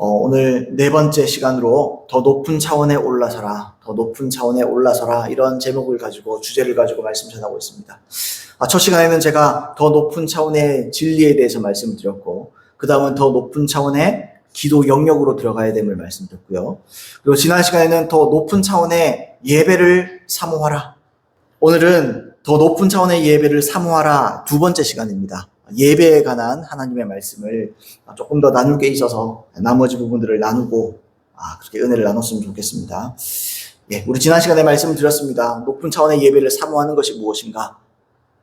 오늘 네 번째 시간으로 더 높은 차원에 올라서라, 더 높은 차원에 올라서라 이런 제목을 가지고 주제를 가지고 말씀 전하고 있습니다. 첫 시간에는 제가 더 높은 차원의 진리에 대해서 말씀드렸고 그 다음은 더 높은 차원의 기도 영역으로 들어가야 됨을 말씀드렸고요. 그리고 지난 시간에는 더 높은 차원의 예배를 사모하라. 오늘은 더 높은 차원의 예배를 사모하라 두 번째 시간입니다. 예배에 관한 하나님의 말씀을 조금 더 나눌 게 있어서 나머지 부분들을 나누고 그렇게 은혜를 나눴으면 좋겠습니다. 우리 지난 시간에 말씀을 드렸습니다. 높은 차원의 예배를 사모하는 것이 무엇인가?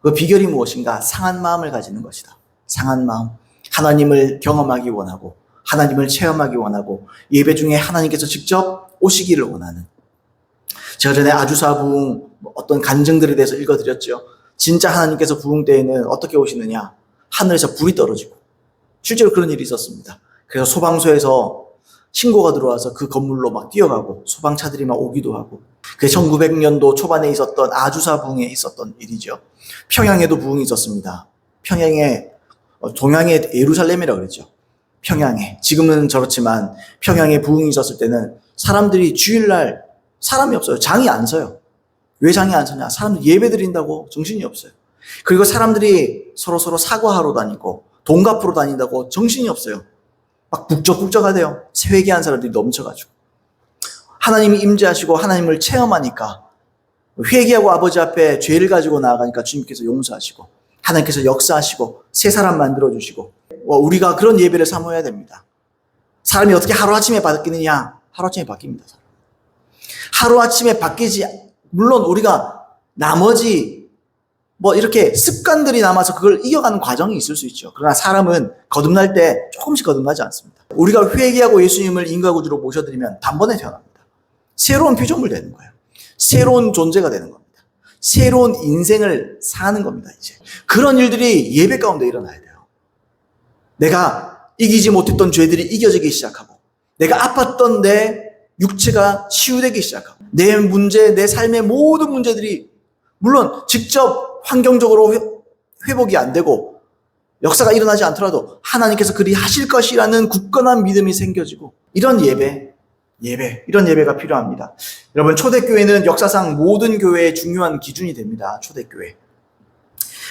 그 비결이 무엇인가? 상한 마음을 가지는 것이다. 상한 마음. 하나님을 경험하기 원하고 하나님을 체험하기 원하고 예배 중에 하나님께서 직접 오시기를 원하는. 제가 전에 아주사 부흥 어떤 간증들에 대해서 읽어드렸죠. 진짜 하나님께서 부흥 때에는 어떻게 오시느냐? 하늘에서 불이 떨어지고 실제로 그런 일이 있었습니다. 그래서 소방서에서 신고가 들어와서 그 건물로 막 뛰어가고 소방차들이 막 오기도 하고 그게 1900년도 초반에 있었던 아주사 부흥에 있었던 일이죠. 평양에도 부흥이 있었습니다. 평양에 동양의 예루살렘이라고 그랬죠. 평양에 지금은 저렇지만 평양에 부흥이 있었을 때는 사람들이 주일날 사람이 없어요. 장이 안 서요. 왜 장이 안 서냐? 사람들 예배 드린다고 정신이 없어요. 그리고 사람들이 서로 사과하러 다니고 돈 갚으러 다닌다고 정신이 없어요. 막 북적북적하대요. 회개한 사람들이 넘쳐가지고. 하나님이 임재하시고 하나님을 체험하니까 회개하고 아버지 앞에 죄를 가지고 나아가니까 주님께서 용서하시고 하나님께서 역사하시고 새 사람 만들어주시고 우리가 그런 예배를 사모해야 됩니다. 사람이 어떻게 하루아침에 바뀌느냐? 하루아침에 바뀝니다. 하루아침에 바뀌지 물론 우리가 나머지 이렇게 습관들이 남아서 그걸 이겨가는 과정이 있을 수 있죠. 그러나 사람은 거듭날 때 조금씩 거듭나지 않습니다. 우리가 회개하고 예수님을 인과 구주로 모셔드리면 단번에 태어납니다. 새로운 피조물 되는 거예요. 새로운 존재가 되는 겁니다. 새로운 인생을 사는 겁니다. 이제 그런 일들이 예배 가운데 일어나야 돼요. 내가 이기지 못했던 죄들이 이겨지기 시작하고 내가 아팠던 내 육체가 치유되기 시작하고 내 문제, 내 삶의 모든 문제들이 물론 직접 환경적으로 회복이 안 되고 역사가 일어나지 않더라도 하나님께서 그리 하실 것이라는 굳건한 믿음이 생겨지고 이런 이런 예배가 필요합니다. 여러분 초대교회는 역사상 모든 교회의 중요한 기준이 됩니다. 초대교회.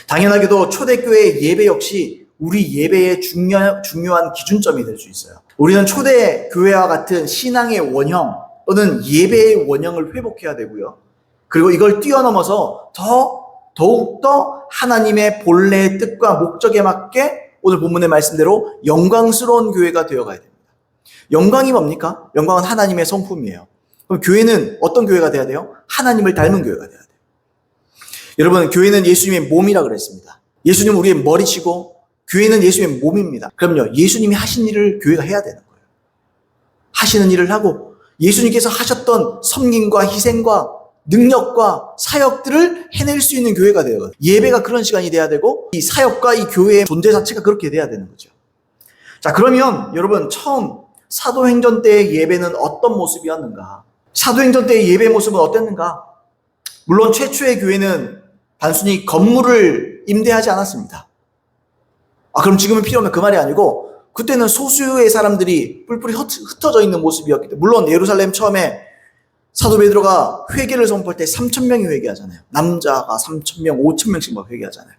당연하게도 초대교회의 예배 역시 우리 예배의 중요한 기준점이 될 수 있어요. 우리는 초대교회와 같은 신앙의 원형 또는 예배의 원형을 회복해야 되고요. 그리고 이걸 뛰어넘어서 더욱더 하나님의 본래의 뜻과 목적에 맞게 오늘 본문의 말씀대로 영광스러운 교회가 되어가야 됩니다. 영광이 뭡니까? 영광은 하나님의 성품이에요. 그럼 교회는 어떤 교회가 돼야 돼요? 하나님을 닮은 교회가 돼야 돼요. 여러분, 교회는 예수님의 몸이라 그랬습니다. 예수님은 우리의 머리시고 교회는 예수님의 몸입니다. 그럼요, 예수님이 하신 일을 교회가 해야 되는 거예요. 하시는 일을 하고 예수님께서 하셨던 섬김과 희생과 능력과 사역들을 해낼 수 있는 교회가 되어요. 예배가 그런 시간이 돼야 되고 이 사역과 이 교회의 존재 자체가 그렇게 돼야 되는 거죠. 자, 그러면 여러분 처음 사도행전 때의 예배는 어떤 모습이었는가? 사도행전 때의 예배 모습은 어땠는가? 물론 최초의 교회는 단순히 건물을 임대하지 않았습니다. 그럼 지금은 필요 없는 그 말이 아니고 그때는 소수의 사람들이 뿔뿔이 흩어져 있는 모습이었기 때문에 물론 예루살렘 처음에 사도 베드로가 회개를 선포할 때 3,000명이 회개하잖아요. 남자가 3,000명, 5,000명씩 막 회개하잖아요.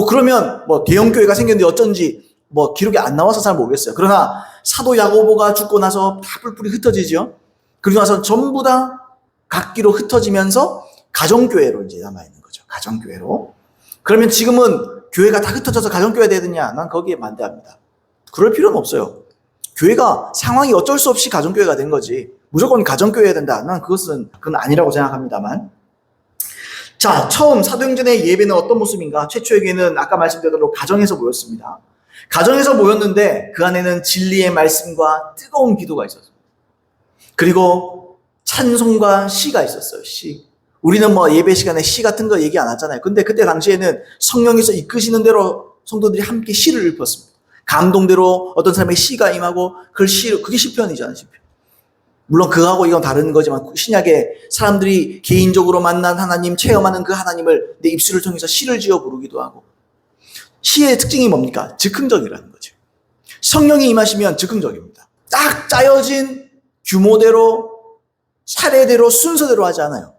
그러면 대형 교회가 생겼는데 어쩐지 기록이 안 나와서 잘 모르겠어요. 그러나 사도 야고보가 죽고 나서 다 뿔뿔이 흩어지죠. 그리고 나서 전부 다 각기로 흩어지면서 가정교회로 이제 남아있는 거죠. 가정교회로. 그러면 지금은 교회가 다 흩어져서 가정교회가 되느냐? 난 거기에 반대합니다. 그럴 필요는 없어요. 교회가 상황이 어쩔 수 없이 가정교회가 된 거지 무조건 가정교회가 된다. 난 그건 아니라고 생각합니다만. 자, 처음 사도행전의 예배는 어떤 모습인가? 최초의 교회는 아까 말씀드린 대로 가정에서 모였습니다. 가정에서 모였는데 그 안에는 진리의 말씀과 뜨거운 기도가 있었습니다. 그리고 찬송과 시가 있었어요. 시. 우리는 예배 시간에 시 같은 거 얘기 안 하잖아요. 근데 그때 당시에는 성령께서 이끄시는 대로 성도들이 함께 시를 읊었습니다. 감동대로 어떤 사람의 시가 임하고 그게 시편이잖아요. 시편. 물론 그거하고 이건 다른 거지만 신약에 사람들이 개인적으로 만난 하나님, 체험하는 그 하나님을 내 입술을 통해서 시를 지어 부르기도 하고 시의 특징이 뭡니까? 즉흥적이라는 거죠. 성령이 임하시면 즉흥적입니다. 딱 짜여진 규모대로, 차례대로, 순서대로 하지 않아요.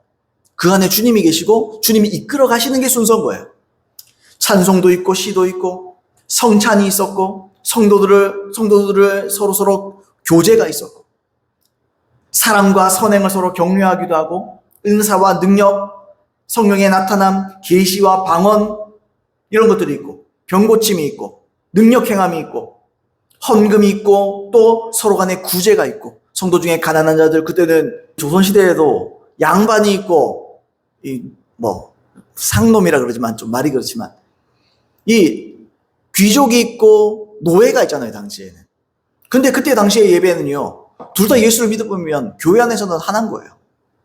그 안에 주님이 계시고 주님이 이끌어 가시는 게 순서인 거예요. 찬송도 있고 시도 있고 성찬이 있었고 성도들을 서로 교제가 있었고 사랑과 선행을 서로 격려하기도 하고 은사와 능력, 성령의 나타남, 계시와 방언 이런 것들이 있고 병고침이 있고 능력 행함이 있고 헌금이 있고 또 서로 간에 구제가 있고 성도 중에 가난한 자들 그때는 조선시대에도 양반이 있고 상놈이라 그러지만 좀 말이 그렇지만 이 귀족이 있고 노예가 있잖아요 당시에는. 근데 그때 당시의 예배는요 둘 다 예수를 믿어보면 교회 안에서는 하나인 거예요.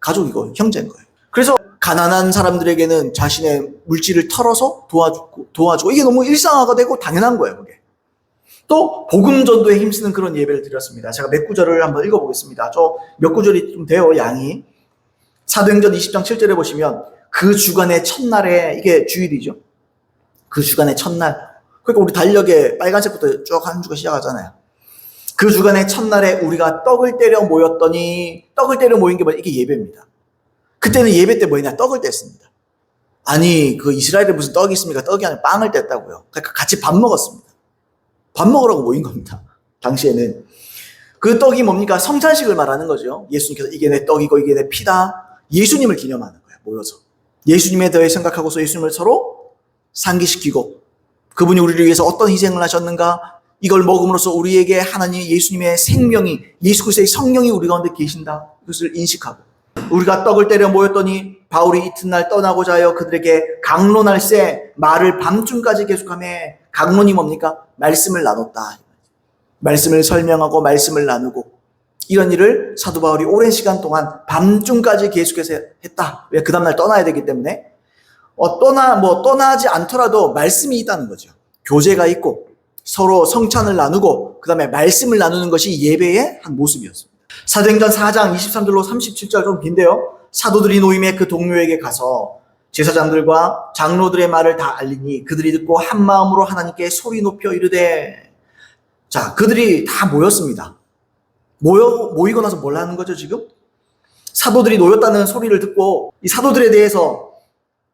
가족이고 형제인 거예요. 그래서 가난한 사람들에게는 자신의 물질을 털어서 도와주고 이게 너무 일상화가 되고 당연한 거예요 그게. 또 복음 전도에 힘쓰는 그런 예배를 드렸습니다. 제가 몇 구절을 한번 읽어보겠습니다. 저 몇 구절이 좀 돼요 양이. 사도행전 20장 7절에 보시면 그 주간의 첫날에 이게 주일이죠. 그 주간의 첫날. 그러니까 우리 달력에 빨간색부터 쭉 한 주가 시작하잖아요. 그 주간의 첫날에 우리가 떡을 때려 모였더니 떡을 때려 모인 게 뭐냐? 이게 예배입니다. 그때는 예배 때 뭐냐? 떡을 뗐습니다. 아니 그 이스라엘에 무슨 떡이 있습니까? 떡이 아니라 빵을 뗐다고요. 그러니까 같이 밥 먹었습니다. 밥 먹으라고 모인 겁니다. 당시에는. 그 떡이 뭡니까? 성찬식을 말하는 거죠. 예수님께서 이게 내 떡이고 이게 내 피다. 예수님을 기념하는 거예요. 모여서. 예수님에 대해 생각하고서 예수님을 서로 상기시키고 그분이 우리를 위해서 어떤 희생을 하셨는가 이걸 먹음으로써 우리에게 하나님 예수님의 생명이 예수 그리스도의 성령이 우리 가운데 계신다. 그것을 인식하고 우리가 떡을 때려 모였더니 바울이 이튿날 떠나고자 하여 그들에게 강론할새 말을 밤중까지 계속하며 강론이 뭡니까? 말씀을 나눴다. 말씀을 설명하고 말씀을 나누고 이런 일을 사도 바울이 오랜 시간 동안 밤중까지 계속해서 했다. 왜? 그 다음날 떠나야 되기 때문에. 떠나지 않더라도 말씀이 있다는 거죠. 교제가 있고 서로 성찬을 나누고 그 다음에 말씀을 나누는 것이 예배의 한 모습이었습니다. 사도행전 4장 23절로 37절 좀 긴데요. 사도들이 노임의 그 동료에게 가서 제사장들과 장로들의 말을 다 알리니 그들이 듣고 한 마음으로 하나님께 소리 높여 이르되. 자, 그들이 다 모였습니다. 모이고 나서 뭘 하는 거죠 지금? 사도들이 모였다는 소리를 듣고 이 사도들에 대해서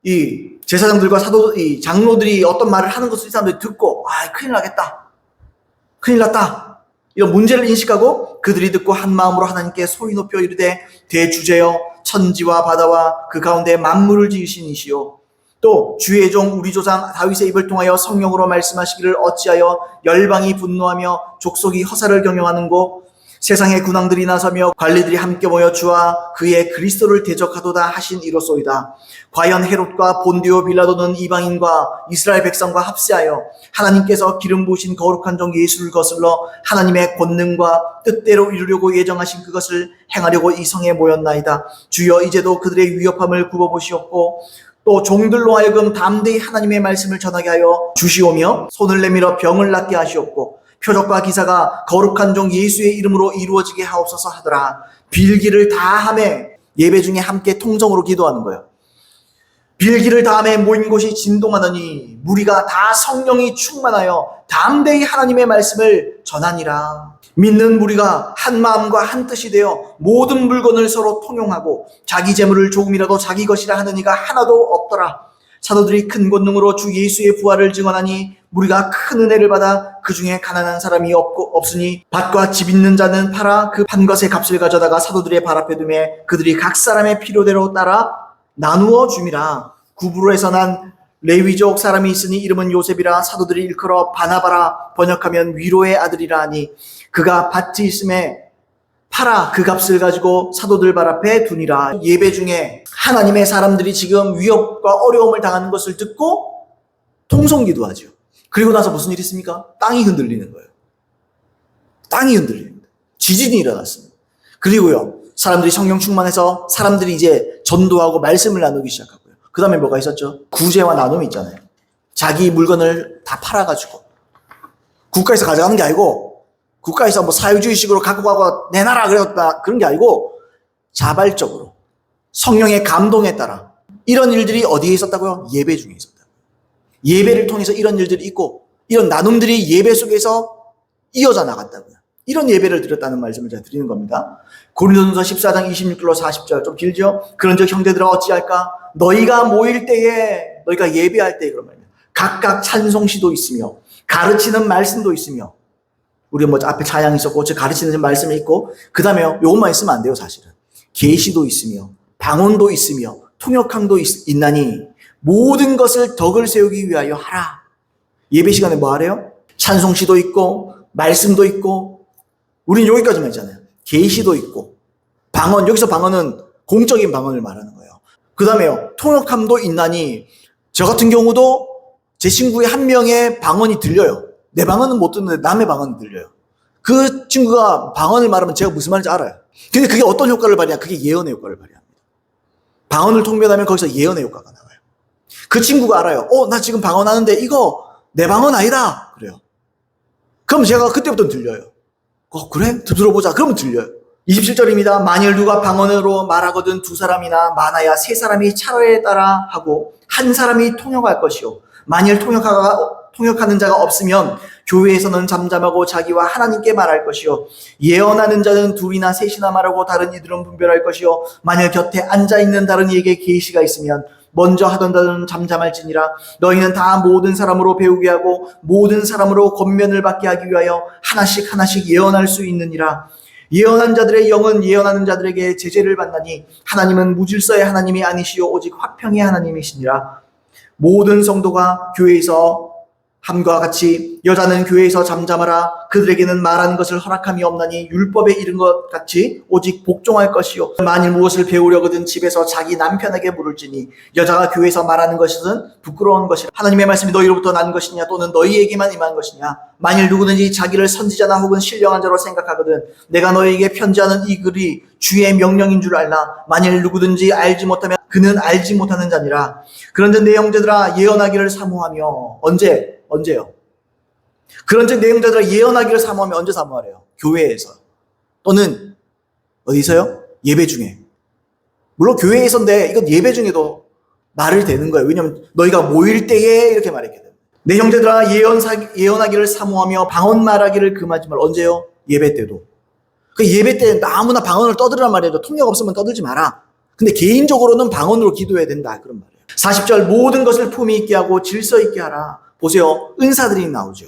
이 제사장들과 이 장로들이 어떤 말을 하는 것을 이 사람들이 듣고 큰일 나겠다. 큰일 났다. 이런 문제를 인식하고 그들이 듣고 한 마음으로 하나님께 소리 높여 이르되 대주제여 천지와 바다와 그 가운데 만물을 지으신 이시요 또 주의 종 우리 조상 다윗의 입을 통하여 성령으로 말씀하시기를 어찌하여 열방이 분노하며 족속이 허사를 경영하는고 세상의 군왕들이 나서며 관리들이 함께 모여 주와 그의 그리스도를 대적하도다 하신 이로소이다. 과연 헤롯과 본디오 빌라도는 이방인과 이스라엘 백성과 합세하여 하나님께서 기름 부으신 거룩한 종 예수를 거슬러 하나님의 권능과 뜻대로 이루려고 예정하신 그것을 행하려고 이 성에 모였나이다. 주여 이제도 그들의 위협함을 굽어보시옵고 또 종들로 하여금 담대히 하나님의 말씀을 전하게 하여 주시오며 손을 내밀어 병을 낫게 하시옵고 표적과 기사가 거룩한 종 예수의 이름으로 이루어지게 하옵소서 하더라. 빌기를 다함에 예배 중에 함께 통성으로 기도하는 거예요. 빌기를 다함에 모인 곳이 진동하더니 무리가 다 성령이 충만하여 담대히 하나님의 말씀을 전하니라. 믿는 무리가 한 마음과 한 뜻이 되어 모든 물건을 서로 통용하고 자기 재물을 조금이라도 자기 것이라 하는 이가 하나도 없더라. 사도들이 큰 권능으로 주 예수의 부활을 증언하니 우리가 큰 은혜를 받아 그 중에 가난한 사람이 없으니 밭과 집 있는 자는 팔아 그 판 것의 값을 가져다가 사도들의 발 앞에 두매 그들이 각 사람의 필요대로 따라 나누어 줌이라. 구브로에서 난 레위족 사람이 있으니 이름은 요셉이라. 사도들이 일컬어 바나바라 번역하면 위로의 아들이라 하니 그가 밭이 있음에 팔아 그 값을 가지고 사도들 발 앞에 두니라. 예배 중에 하나님의 사람들이 지금 위협과 어려움을 당하는 것을 듣고 통성기도하죠. 그리고 나서 무슨 일이 있습니까? 땅이 흔들리는 거예요. 땅이 흔들립니다. 지진이 일어났습니다. 그리고요, 사람들이 성령 충만해서 사람들이 이제 전도하고 말씀을 나누기 시작하고요. 그 다음에 뭐가 있었죠? 구제와 나눔이 있잖아요. 자기 물건을 다 팔아가지고 국가에서 가져가는 게 아니고 국가에서 뭐 사회주의식으로 갖고 가고 내놔라 그랬다 그런 게 아니고 자발적으로 성령의 감동에 따라 이런 일들이 어디에 있었다고요? 예배 중에 있었다. 예배를 통해서 이런 일들이 있고 이런 나눔들이 예배 속에서 이어져 나갔다고요. 이런 예배를 드렸다는 말씀을 제가 드리는 겁니다. 고린도전서 14장 26절로 40절 좀 길죠? 그런즉 형제들아 어찌할까? 너희가 모일 때에 너희가 예배할 때에 그런 말입니다. 각각 찬송시도 있으며 가르치는 말씀도 있으며 우리 뭐 앞에 찬양이 있었고 저 가르치는 말씀이 있고 그 다음에 요것만 있으면 안 돼요. 사실은 계시도 있으며 방언도 있으며 통역함도 있나니 모든 것을 덕을 세우기 위하여 하라. 예배 시간에 뭐 하래요? 찬송시도 있고 말씀도 있고 우리는 여기까지만 있잖아요. 계시도 있고 방언, 여기서 방언은 공적인 방언을 말하는 거예요. 그 다음에요, 통역함도 있나니 저 같은 경우도 제 친구의 한 명의 방언이 들려요. 내 방언은 못 듣는데 남의 방언은 들려요. 그 친구가 방언을 말하면 제가 무슨 말인지 알아요. 근데 그게 어떤 효과를 발휘하냐? 그게 예언의 효과를 발휘합니다. 방언을 통변하면 거기서 예언의 효과가 나와요. 그 친구가 알아요. 나 지금 방언하는데 이거 내 방언 아니다. 그래요. 그럼 제가 그때부터 들려요. 그래? 들어보자. 그러면 들려요. 27절입니다. 만일 누가 방언으로 말하거든 두 사람이나 많아야 세 사람이 차례에 따라 하고 한 사람이 통역할 것이요. 만일 통역하는 자가 없으면 교회에서는 잠잠하고 자기와 하나님께 말할 것이요. 예언하는 자는 둘이나 셋이나 말하고 다른 이들은 분별할 것이요. 만일 곁에 앉아있는 다른 이에게 계시가 있으면 먼저 하던 자는 잠잠할지니라. 너희는 다 모든 사람으로 배우게 하고 모든 사람으로 권면을 받게 하기 위하여 하나씩 하나씩 예언할 수 있느니라. 예언한 자들의 영은 예언하는 자들에게 제재를 받나니 하나님은 무질서의 하나님이 아니시요 오직 화평의 하나님이시니라. 모든 성도가 교회에서 함과 같이 여자는 교회에서 잠잠하라. 그들에게는 말하는 것을 허락함이 없나니 율법에 이른 것 같이 오직 복종할 것이요. 만일 무엇을 배우려거든 집에서 자기 남편에게 물을지니 여자가 교회에서 말하는 것은 부끄러운 것이라. 하나님의 말씀이 너희로부터 난 것이냐 또는 너희에게만 임한 것이냐. 만일 누구든지 자기를 선지자나 혹은 신령한 자로 생각하거든 내가 너희에게 편지하는 이 글이 주의 명령인 줄 알라. 만일 누구든지 알지 못하면 그는 알지 못하는 자니라. 그런즉 내 형제들아 예언하기를 사모하며 언제요? 그런즉 내 형제들아 예언하기를 사모하며 언제 사모하래요? 교회에서 또는 어디서요? 예배 중에. 물론 교회에서인데 이건 예배 중에도 말을 되는 거예요. 왜냐하면 너희가 모일 때에 이렇게 말했기 때문에. 내 형제들아 예언하기를 사모하며 방언 말하기를 금하지 말라. 언제요? 예배 때도. 그 예배 때 아무나 방언을 떠들란 말이에요. 통역 없으면 떠들지 마라. 근데 개인적으로는 방언으로 기도해야 된다. 그런 말이에요. 40절 모든 것을 품위 있게 하고 질서 있게 하라. 보세요. 은사들이 나오죠.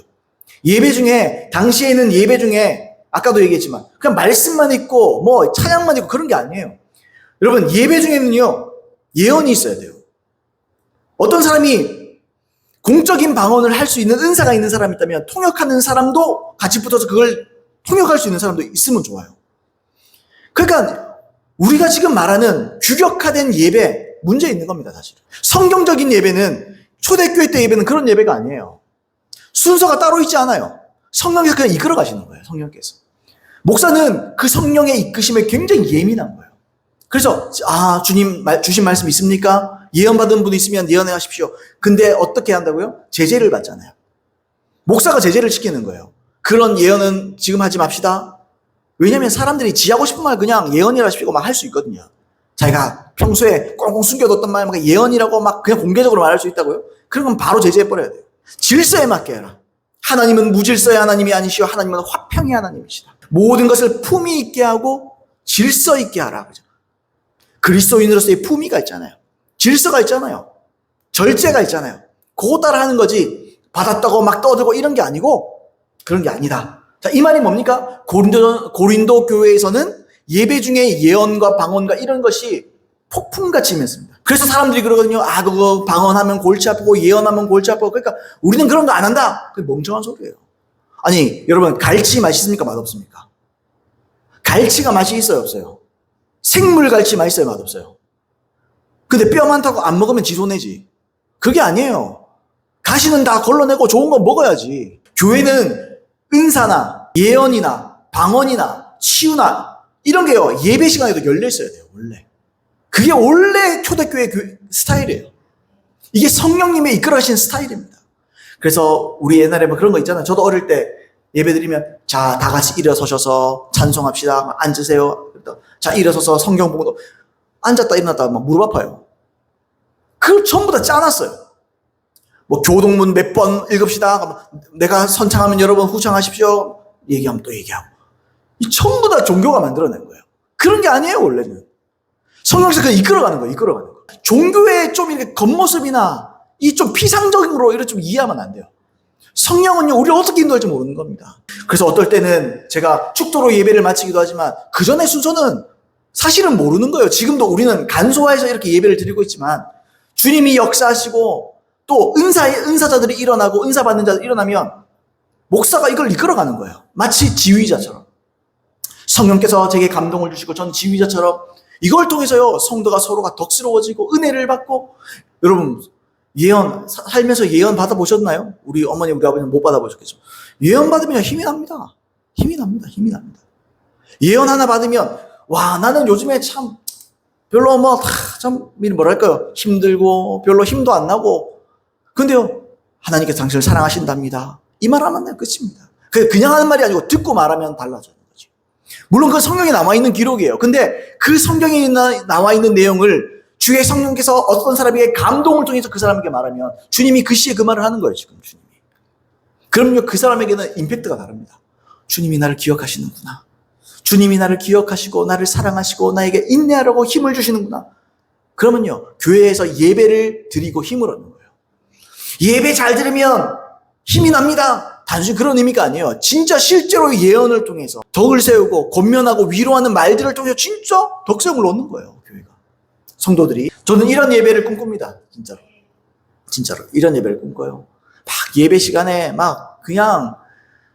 예배 중에 당시에는 예배 중에 아까도 얘기했지만 그냥 말씀만 있고 뭐 찬양만 있고 그런 게 아니에요. 여러분 예배 중에는요. 예언이 있어야 돼요. 어떤 사람이 공적인 방언을 할 수 있는 은사가 있는 사람이 있다면 통역하는 사람도 같이 붙어서 그걸 통역할 수 있는 사람도 있으면 좋아요. 그러니까 우리가 지금 말하는 규격화된 예배 문제 있는 겁니다. 사실 성경적인 예배는 초대교회 때 예배는 그런 예배가 아니에요. 순서가 따로 있지 않아요. 성령께서 그냥 이끌어 가시는 거예요. 성령께서. 목사는 그 성령의 이끄심에 굉장히 예민한 거예요. 그래서 주님 주신 말씀 있습니까? 예언받은 분 있으면 예언해 하십시오. 근데 어떻게 한다고요? 제재를 받잖아요. 목사가 제재를 시키는 거예요. 그런 예언은 지금 하지 맙시다. 왜냐하면 사람들이 지하고 싶은 말 그냥 예언이라 싶고 막 할 수 있거든요. 자기가 평소에 꽁꽁 숨겨뒀던 말 예언이라고 막 그냥 공개적으로 말할 수 있다고요? 그런 건 바로 제재해버려야 돼요. 질서에 맞게 해라. 하나님은 무질서의 하나님이 아니시오. 하나님은 화평의 하나님이시다. 모든 것을 품위 있게 하고 질서 있게 하라. 그죠? 그리스도인으로서의 품위가 있잖아요. 질서가 있잖아요. 절제가 있잖아요. 그거 따라 하는 거지 받았다고 막 떠들고 이런 게 아니고 그런 게 아니다. 자, 이 말이 뭡니까? 고린도 교회에서는 예배 중에 예언과 방언과 이런 것이 폭풍같이 임했습니다. 그래서 사람들이 그러거든요. 그거 방언하면 골치 아프고 예언하면 골치 아프고 그러니까 우리는 그런 거 안 한다. 그게 멍청한 소리예요. 아니 여러분 갈치 맛있습니까? 맛없습니까? 갈치가 맛이 있어요? 없어요? 생물 갈치 맛있어요? 맛없어요? 근데 뼈 많다고 안 먹으면 지 손해지. 그게 아니에요. 가시는 다 걸러내고 좋은 거 먹어야지. 교회는 은사나 예언이나 방언이나 치유나 이런 게요. 예배 시간에도 열려 있어야 돼요. 원래. 그게 원래 초대교회 스타일이에요. 이게 성령님의 이끌어가신 스타일입니다. 그래서 우리 옛날에 뭐 그런 거 있잖아요. 저도 어릴 때 예배 드리면 자, 다 같이 일어서셔서 찬송합시다. 앉으세요. 자, 일어서서 성경 보고 앉았다 일어났다 막 무릎 아파요. 그걸 전부 다 짜놨어요. 뭐 교동문 몇 번 읽읍시다. 내가 선창하면 여러분 후창하십시오. 얘기하면 또 얘기하고. 이 전부 다 종교가 만들어낸 거예요. 그런 게 아니에요, 원래는. 성령께서 그걸 이끌어가는 거예요, 이끌어가는 거. 종교의 좀 이렇게 겉모습이나 이 좀 피상적으로 이렇게 좀 이해하면 안 돼요. 성령은요, 우리를 어떻게 인도할지 모르는 겁니다. 그래서 어떨 때는 제가 축도로 예배를 마치기도 하지만 그 전의 순서는 사실은 모르는 거예요. 지금도 우리는 간소화해서 이렇게 예배를 드리고 있지만 주님이 역사하시고 또 은사자들이 일어나고 은사 받는 자들이 일어나면 목사가 이걸 이끌어가는 거예요. 마치 지휘자처럼. 성령께서 제게 감동을 주시고 전 지휘자처럼 이걸 통해서요, 성도가 서로가 덕스러워지고 은혜를 받고. 여러분, 살면서 예언 받아보셨나요? 우리 어머니, 우리 아버지는 못 받아보셨겠죠. 예언 받으면 힘이 납니다. 힘이 납니다. 힘이 납니다. 예언 하나 받으면, 와, 나는 요즘에 참, 별로 뭐랄까요. 힘들고, 별로 힘도 안 나고. 근데요, 하나님께서 당신을 사랑하신답니다. 이 말 하면 끝입니다. 그냥 하는 말이 아니고 듣고 말하면 달라져요. 물론 그 성경에 남아있는 기록이에요. 근데 그 성경에 나와있는 내용을 주의 성령께서 어떤 사람에게 감동을 통해서 그 사람에게 말하면 주님이 그 시에 그 말을 하는 거예요, 지금 주님이. 그럼요, 그 사람에게는 임팩트가 다릅니다. 주님이 나를 기억하시는구나. 주님이 나를 기억하시고 나를 사랑하시고 나에게 인내하라고 힘을 주시는구나. 그러면요, 교회에서 예배를 드리고 힘을 얻는 거예요. 예배 잘 들으면 힘이 납니다. 단순히 그런 의미가 아니에요. 진짜 실제로 예언을 통해서 덕을 세우고 권면하고 위로하는 말들을 통해서 진짜 덕성을 얻는 거예요, 교회가. 성도들이. 저는 이런 예배를 꿈꿉니다. 진짜로 이런 예배를 꿈꿔요. 막 예배 시간에 막 그냥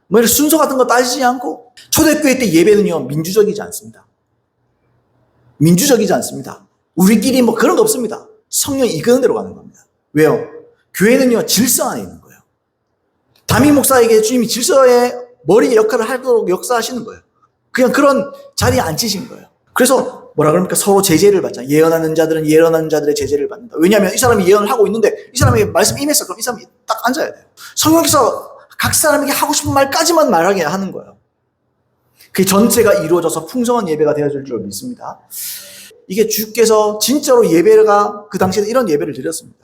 뭐 이런 순서 같은 거 따지지 않고. 초대교회 때 예배는요, 민주적이지 않습니다. 민주적이지 않습니다. 우리끼리 뭐 그런 거 없습니다. 성령이 이끄는 대로 가는 겁니다. 왜요? 교회는요, 질서 안에 있는 거예요. 담임 목사에게 주님이 질서의 머리 역할을 하도록 역사하시는 거예요. 그냥 그런 자리에 앉히신 거예요. 그래서 뭐라 그럽니까? 서로 제재를 받잖아요. 예언하는 자들은 예언하는 자들의 제재를 받는다. 왜냐하면 이 사람이 예언을 하고 있는데 이 사람에게 말씀 임했어. 그럼 이 사람이 딱 앉아야 돼요. 성령께서 각 사람에게 하고 싶은 말까지만 말하게 하는 거예요. 그 전체가 이루어져서 풍성한 예배가 되어질 줄 믿습니다. 이게 주께서 진짜로 예배가 그 당시에 이런 예배를 드렸습니다.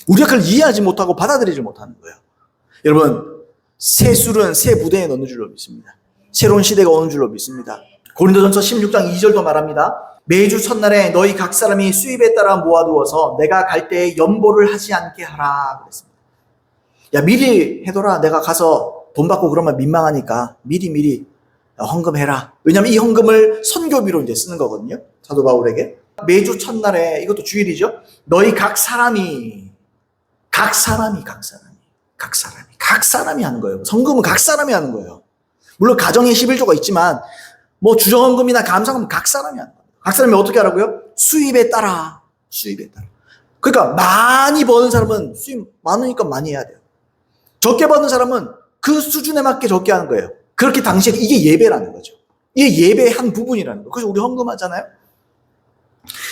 우리가 그걸 이해하지 못하고 받아들이지 못하는 거예요. 여러분, 새 술은 새 부대에 넣는 줄로 믿습니다. 새로운 시대가 오는 줄로 믿습니다. 고린도전서 16장 2절도 말합니다. 매주 첫날에 너희 각 사람이 수입에 따라 모아두어서 내가 갈 때에 연보를 하지 않게 하라 그랬습니다. 야, 미리 해둬라. 내가 가서 돈 받고 그러면 민망하니까 미리 헌금해라. 왜냐하면 이 헌금을 선교비로 이제 쓰는 거거든요. 사도 바울에게. 매주 첫날에, 이것도 주일이죠. 너희 각 사람이 하는 거예요. 성금은 각 사람이 하는 거예요. 물론 가정에 11조가 있지만 뭐 주정헌금이나 감사금은 각 사람이 하는 거예요. 각 사람이 어떻게 하라고요? 수입에 따라. 그러니까 많이 버는 사람은 수입 많으니까 많이 해야 돼요. 적게 버는 사람은 그 수준에 맞게 적게 하는 거예요. 그렇게 당시에 이게 예배라는 거죠. 이게 예배의 한 부분이라는 거예요. 그래서 우리 헌금하잖아요.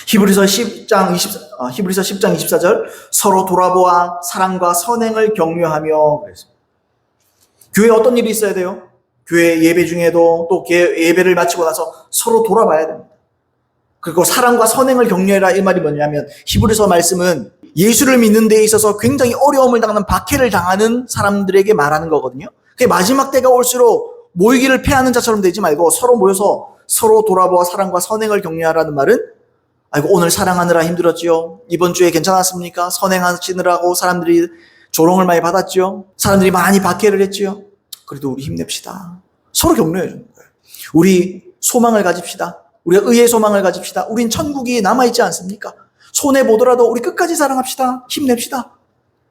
히브리서 10장 24절 서로 돌아보아 사랑과 선행을 격려하며 그랬습니다. 교회에 어떤 일이 있어야 돼요? 교회 예배 중에도 또 예배를 마치고 나서 서로 돌아봐야 됩니다. 그리고 사랑과 선행을 격려해라 이 말이 뭐냐면 히브리서 말씀은 예수를 믿는 데 있어서 굉장히 어려움을 당하는 박해를 당하는 사람들에게 말하는 거거든요. 그게 마지막 때가 올수록 모이기를 패하는 자처럼 되지 말고 서로 모여서 서로 돌아보아 사랑과 선행을 격려하라는 말은 아이고 오늘 사랑하느라 힘들었지요. 이번 주에 괜찮았습니까? 선행하시느라고 사람들이 조롱을 많이 받았지요. 사람들이 많이 박해를 했지요. 그래도 우리 힘냅시다. 서로 격려해 주는 거예요. 우리 소망을 가집시다. 우리가 의의 소망을 가집시다. 우린 천국이 남아있지 않습니까? 손해보더라도 우리 끝까지 사랑합시다. 힘냅시다.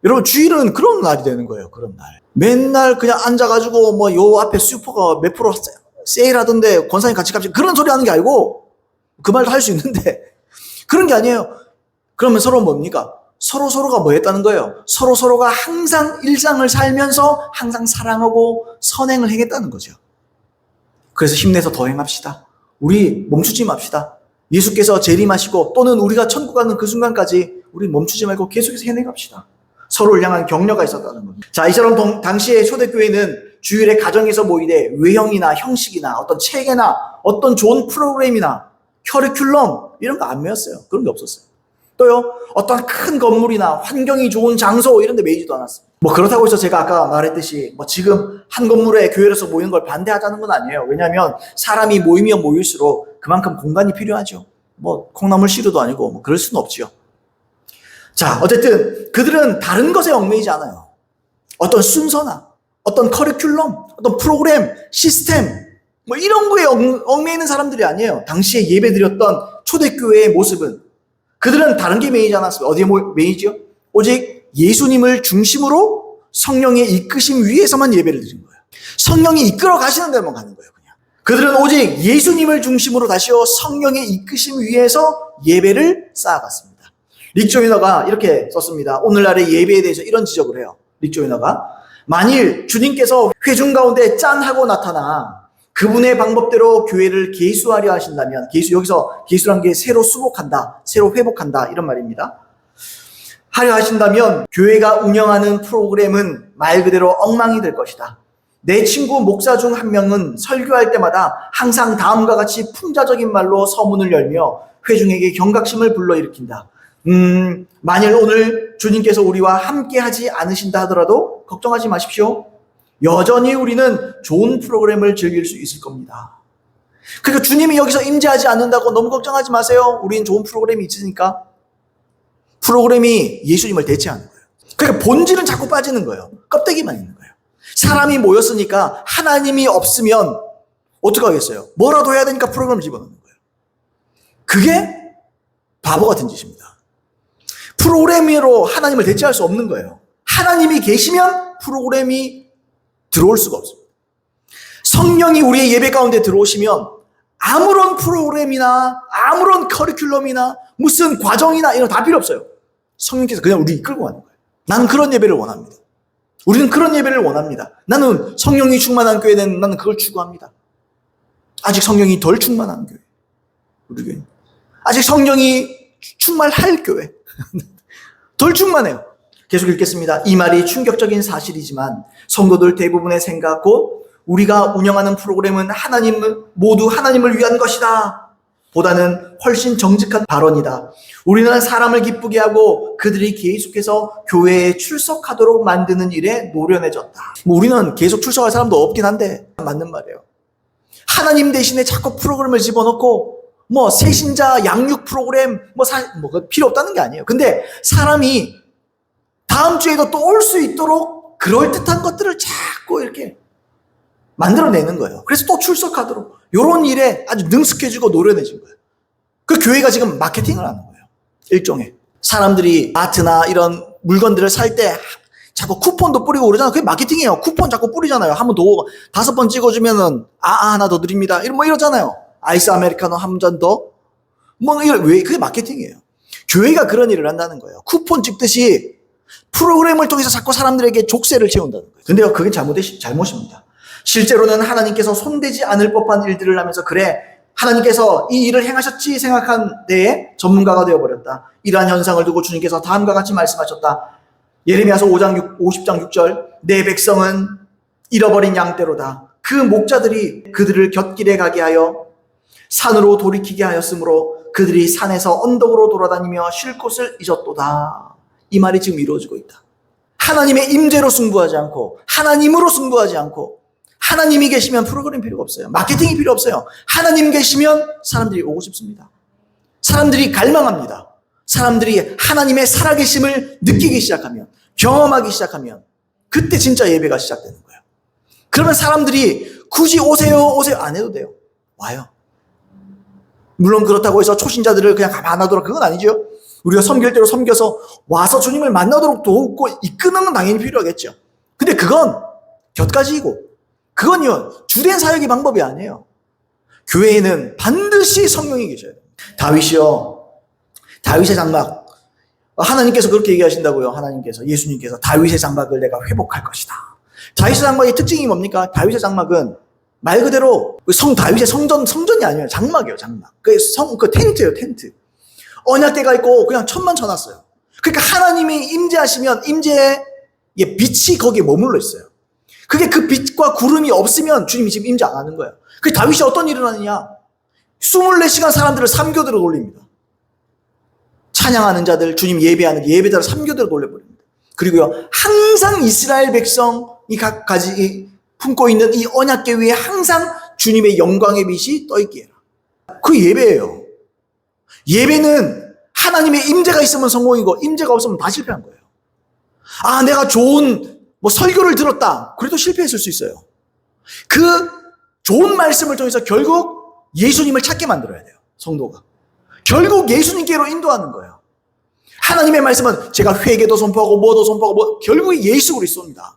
여러분 주일은 그런 날이 되는 거예요. 그런 날. 맨날 그냥 앉아가지고 뭐 요 앞에 슈퍼가 몇 프로 세일하던데 권사님 같이 갑시다. 그런 소리 하는 게 아니고 그 말도 할 수 있는데 그런 게 아니에요. 그러면 서로 뭡니까? 서로가 뭐 했다는 거예요? 서로가 항상 일상을 살면서 항상 사랑하고 선행을 행했다는 거죠. 그래서 힘내서 더 행합시다. 우리 멈추지 맙시다. 예수께서 재림하시고 또는 우리가 천국 가는 그 순간까지 우리 멈추지 말고 계속해서 해내갑시다. 서로를 향한 격려가 있었다는 겁니다. 자, 이처럼 당시의 초대교회는 주일에 가정에서 모이되 외형이나 형식이나 어떤 체계나 어떤 좋은 프로그램이나 커리큘럼 이런 거 안 매였어요. 그런 게 없었어요. 또요, 어떤 큰 건물이나 환경이 좋은 장소 이런 데 매이지도 않았습니다. 뭐 그렇다고 해서 제가 아까 말했듯이 뭐 지금 한 건물에 교회로서 모이는 걸 반대하자는 건 아니에요. 왜냐하면 사람이 모이면 모일수록 그만큼 공간이 필요하죠. 뭐 콩나물 시루도 아니고 뭐 그럴 수는 없지요. 자, 어쨌든 그들은 다른 것에 얽매이지 않아요. 어떤 순서나 어떤 커리큘럼, 어떤 프로그램, 시스템 뭐 이런 거에 얽매이는 사람들이 아니에요. 당시에 예배드렸던 초대교회의 모습은 그들은 다른 게 매이지 않았어요. 어디에 매이죠? 오직 예수님을 중심으로 성령의 이끄심 위에서만 예배를 드린 거예요. 성령이 이끌어 가시는 데만 가는 거예요. 그냥. 그들은 오직 예수님을 중심으로 다시요 성령의 이끄심 위에서 예배를 쌓아갔습니다. 릭 조이너가 이렇게 썼습니다. 오늘날의 예배에 대해서 이런 지적을 해요. 릭 조이너가 만일 주님께서 회중 가운데 짠 하고 나타나 그분의 방법대로 교회를 계수하려 하신다면, 여기서 계수란 게 새로 수복한다, 새로 회복한다 이런 말입니다. 하려 하신다면 교회가 운영하는 프로그램은 말 그대로 엉망이 될 것이다. 내 친구 목사 중 한 명은 설교할 때마다 항상 다음과 같이 풍자적인 말로 서문을 열며 회중에게 경각심을 불러일으킨다. 만일 오늘 주님께서 우리와 함께 하지 않으신다 하더라도 걱정하지 마십시오. 여전히 우리는 좋은 프로그램을 즐길 수 있을 겁니다. 그러니까 주님이 여기서 임재하지 않는다고 너무 걱정하지 마세요. 우리는 좋은 프로그램이 있으니까. 프로그램이 예수님을 대체하는 거예요. 그러니까 본질은 자꾸 빠지는 거예요. 껍데기만 있는 거예요. 사람이 모였으니까 하나님이 없으면 어떻게 하겠어요? 뭐라도 해야 되니까 프로그램을 집어넣는 거예요. 그게 바보 같은 짓입니다. 프로그램으로 하나님을 대체할 수 없는 거예요. 하나님이 계시면 프로그램이 들어올 수가 없습니다. 성령이 우리의 예배 가운데 들어오시면 아무런 프로그램이나 아무런 커리큘럼이나 무슨 과정이나 이런 거 다 필요 없어요. 성령께서 그냥 우리 이끌고 가는 거예요. 나는 그런 예배를 원합니다. 우리는 그런 예배를 원합니다. 나는 성령이 충만한 교회는 나는 그걸 추구합니다. 아직 성령이 덜 충만한 교회. 우리 교회. 아직 성령이 충만할 교회. 덜 충만해요. 계속 읽겠습니다. 이 말이 충격적인 사실이지만 성도들 대부분의 생각 곧 우리가 운영하는 프로그램은 모두 하나님을 위한 것이다 보다는 훨씬 정직한 발언이다. 우리는 사람을 기쁘게 하고 그들이 계속해서 교회에 출석하도록 만드는 일에 노련해졌다. 우리는 계속 출석할 사람도 없긴 한데 맞는 말이에요. 하나님 대신에 자꾸 프로그램을 집어넣고 새신자 양육 프로그램 필요 없다는 게 아니에요. 근데 사람이 다음 주에도 또 올 수 있도록 그럴듯한 것들을 자꾸 이렇게 만들어내는 거예요. 그래서 또 출석하도록 이런 일에 아주 능숙해지고 노련해진 거예요. 그 교회가 지금 마케팅을 하는 거예요. 일종의. 사람들이 마트나 이런 물건들을 살 때 자꾸 쿠폰도 뿌리고 그러잖아요. 그게 마케팅이에요. 쿠폰 자꾸 뿌리잖아요. 한 번 더, 5번 찍어주면은 하나 더 드립니다. 이러잖아요. 아이스 아메리카노 한 잔 더. 왜? 그게 마케팅이에요. 교회가 그런 일을 한다는 거예요. 쿠폰 찍듯이 프로그램을 통해서 자꾸 사람들에게 족쇄를 채운다는 거예요. 근데요, 그게 잘못입니다. 실제로는 하나님께서 손대지 않을 법한 일들을 하면서 그래, 하나님께서 이 일을 행하셨지 생각한 데에 전문가가 되어버렸다. 이러한 현상을 두고 주님께서 다음과 같이 말씀하셨다. 예레미야서 50장 6절 내 백성은 잃어버린 양떼로다. 그 목자들이 그들을 곁길에 가게 하여 산으로 돌이키게 하였으므로 그들이 산에서 언덕으로 돌아다니며 쉴 곳을 잊었도다. 이 말이 지금 이루어지고 있다. 하나님의 임재로 승부하지 않고 하나님으로 승부하지 않고 하나님이 계시면 프로그램 필요가 없어요. 마케팅이 필요 없어요. 하나님 계시면 사람들이 오고 싶습니다. 사람들이 갈망합니다. 사람들이 하나님의 살아계심을 느끼기 시작하면, 경험하기 시작하면 그때 진짜 예배가 시작되는 거예요. 그러면 사람들이 굳이 오세요 안 해도 돼요. 와요. 물론 그렇다고 해서 초신자들을 그냥 가만 안 하도록 그건 아니죠. 우리가 섬길 대로 섬겨서 와서 주님을 만나도록 돕고 이끄는 건 당연히 필요하겠죠. 근데 그건 곁가지이고 그건요 주된 사역의 방법이 아니에요. 교회에는 반드시 성령이 계셔야 돼요. 다윗의 장막, 하나님께서 그렇게 얘기하신다고요. 하나님께서, 예수님께서 다윗의 장막을 내가 회복할 것이다. 다윗의 장막의 특징이 뭡니까? 다윗의 장막은 말 그대로 다윗의 성전이 아니에요. 장막이에요, 장막. 그 텐트예요, 텐트. 언약궤가 있고 그냥 천만 쳐놨어요. 그러니까 하나님이 임재하시면 임재의 빛이 거기에 머물러 있어요. 그게 그 빛과 구름이 없으면 주님이 지금 임재 안 하는 거예요. 그 다윗이 어떤 일을 하느냐? 24시간 사람들을 삼교대로 돌립니다. 찬양하는 자들, 주님 예배하는 예배자를 삼교대로 돌려버립니다. 그리고요, 항상 이스라엘 백성이 품고 있는 이 언약궤 위에 항상 주님의 영광의 빛이 떠있게 해라. 그 예배예요. 예배는 하나님의 임재가 있으면 성공이고 임재가 없으면 다 실패한 거예요. 아, 내가 좋은 설교를 들었다. 그래도 실패했을 수 있어요. 그 좋은 말씀을 통해서 결국 예수님을 찾게 만들어야 돼요. 성도가. 결국 예수님께로 인도하는 거예요. 하나님의 말씀은 제가 회개도 선포하고 뭐도 선포하고 결국에 예수 그리스도입니다.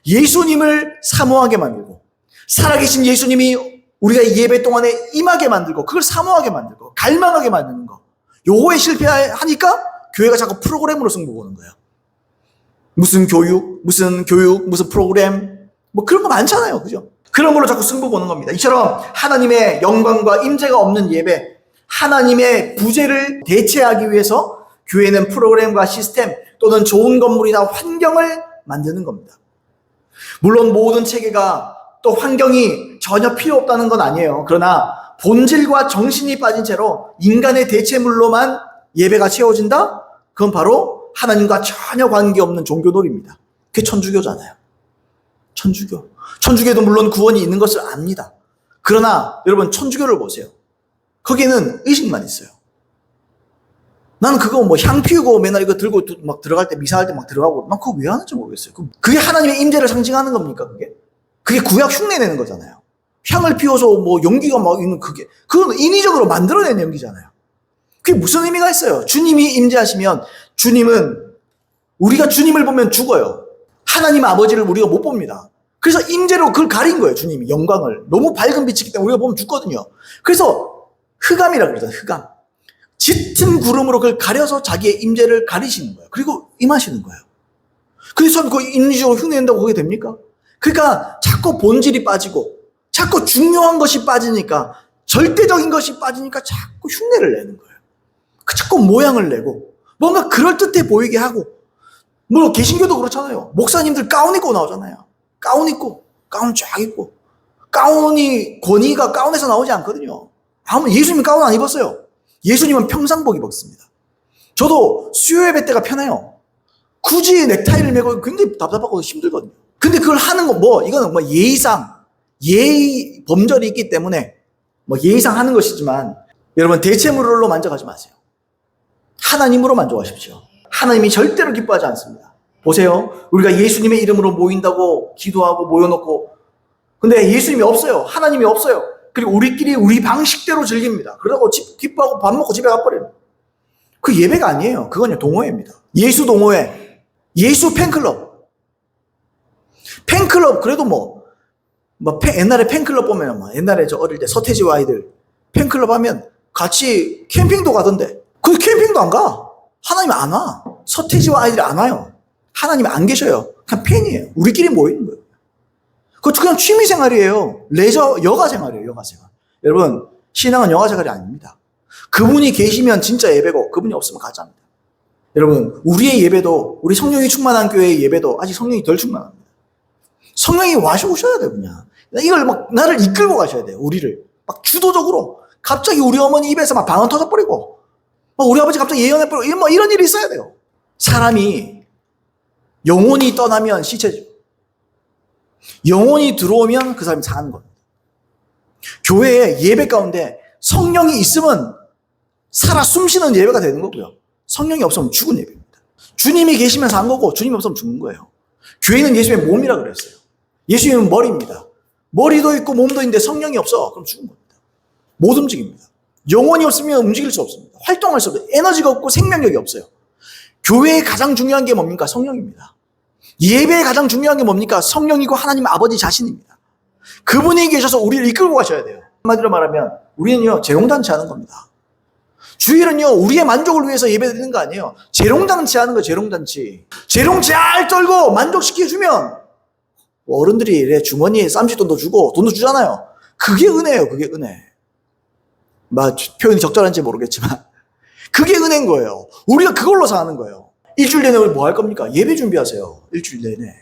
예수님을 사모하게 만들고 살아계신 예수님이 우리가 예배 동안에 임하게 만들고 그걸 사모하게 만들고 갈망하게 만드는 거. 요거에 실패하니까 교회가 자꾸 프로그램으로 승부 보는 거예요. 무슨 교육, 무슨 프로그램 그런 거 많잖아요. 그죠? 그런 걸로 자꾸 승부 보는 겁니다. 이처럼 하나님의 영광과 임재가 없는 예배, 하나님의 부재를 대체하기 위해서 교회는 프로그램과 시스템 또는 좋은 건물이나 환경을 만드는 겁니다. 물론 모든 체계가 또 환경이 전혀 필요 없다는 건 아니에요. 그러나 본질과 정신이 빠진 채로 인간의 대체물로만 예배가 채워진다? 그건 바로 하나님과 전혀 관계없는 종교놀이입니다. 그게 천주교잖아요. 천주교. 천주교도 물론 구원이 있는 것을 압니다. 그러나 여러분 천주교를 보세요. 거기에는 의식만 있어요. 나는 그거 향 피우고 맨날 이거 들고 막 들어갈 때 미사할 때 막 들어가고 난 그거 왜 하는지 모르겠어요. 그게 하나님의 임재를 상징하는 겁니까? 그게 구약 흉내 내는 거잖아요. 향을 피워서 연기가 막 있는 그건 인위적으로 만들어낸 연기잖아요. 그게 무슨 의미가 있어요? 주님이 임재하시면 우리가 주님을 보면 죽어요. 하나님 아버지를 우리가 못 봅니다. 그래서 임재로 그걸 가린 거예요. 주님이 영광을. 너무 밝은 빛이기 때문에 우리가 보면 죽거든요. 그래서 흑암이라고 그러잖아요. 흑암. 짙은 구름으로 그걸 가려서 자기의 임재를 가리시는 거예요. 그리고 임하시는 거예요. 그래서 그 인위적으로 흉내낸다고 그게 됩니까? 그러니까 자꾸 본질이 빠지고 자꾸 중요한 것이 빠지니까 절대적인 것이 빠지니까 자꾸 흉내를 내는 거예요. 자꾸 모양을 내고 뭔가 그럴듯해 보이게 하고 물론 개신교도 그렇잖아요. 목사님들 가운 입고 나오잖아요. 가운 쫙 입고 권위가 가운에서 나오지 않거든요. 예수님은 가운 안 입었어요. 예수님은 평상복 입었습니다. 저도 수요 예배 때가 편해요. 굳이 넥타이를 메고 굉장히 답답하고 힘들거든요. 근데 그걸 하는 이거는 예의 범절이 있기 때문에 예의상 하는 것이지만 여러분 대체물로 만족하지 마세요. 하나님으로 만족하십시오. 하나님이 절대로 기뻐하지 않습니다. 보세요. 우리가 예수님의 이름으로 모인다고 기도하고 모여놓고 근데 예수님이 없어요. 하나님이 없어요. 그리고 우리끼리 우리 방식대로 즐깁니다. 그러다가 기뻐하고 밥 먹고 집에 가버려요. 그 예배가 아니에요. 그건 동호회입니다. 예수 동호회, 예수 팬클럽. 팬클럽 그래도 옛날에 팬클럽 보면 옛날에 저 어릴 때 서태지와 아이들 팬클럽 하면 같이 캠핑도 가던데. 그 캠핑도 안 가. 하나님 안 와. 서태지와 아이들이 안 와요. 하나님 안 계셔요. 그냥 팬이에요. 우리끼리 모이는 거예요. 그것도 그냥 취미 생활이에요. 여가 생활이에요. 여가 생활. 여러분 신앙은 여가 생활이 아닙니다. 그분이 계시면 진짜 예배고 그분이 없으면 가짜입니다. 여러분 우리의 예배도 우리 성령이 충만한 교회의 예배도 아직 성령이 덜 충만합니다. 성령이 오셔야 돼요. 그냥 이걸 나를 이끌고 가셔야 돼요. 우리를 주도적으로 갑자기 우리 어머니 입에서 방언 터져버리고 우리 아버지 갑자기 예언해버리고 이런 일이 있어야 돼요. 사람이 영혼이 떠나면 시체죠. 영혼이 들어오면 그 사람이 사는 겁니다. 교회에 예배 가운데 성령이 있으면 살아 숨쉬는 예배가 되는 거고요. 성령이 없으면 죽은 예배입니다. 주님이 계시면 산 거고 주님이 없으면 죽는 거예요. 교회는 예수님의 몸이라 그랬어요. 예수님은 머리입니다. 머리도 있고 몸도 있는데 성령이 없어. 그럼 죽은 겁니다. 못 움직입니다. 영혼이 없으면 움직일 수 없습니다. 활동할 수 없어요. 에너지가 없고 생명력이 없어요. 교회의 가장 중요한 게 뭡니까? 성령입니다. 예배의 가장 중요한 게 뭡니까? 성령이고 하나님 아버지 자신입니다. 그분이 계셔서 우리를 이끌고 가셔야 돼요. 한마디로 말하면 우리는요 재롱잔치 하는 겁니다. 주일은요 우리의 만족을 위해서 예배 드리는 거 아니에요. 재롱잔치 하는 거예요. 재롱잔치. 재롱 잘 떨고 만족시켜주면 어른들이 이래 주머니에 쌈짓돈도 주고 돈도 주잖아요. 그게 은혜예요. 그게 은혜. 표현이 적절한지 모르겠지만 그게 은혜인 거예요. 우리가 그걸로 사는 거예요. 일주일 내내 뭐 할 겁니까? 예배 준비하세요. 일주일 내내.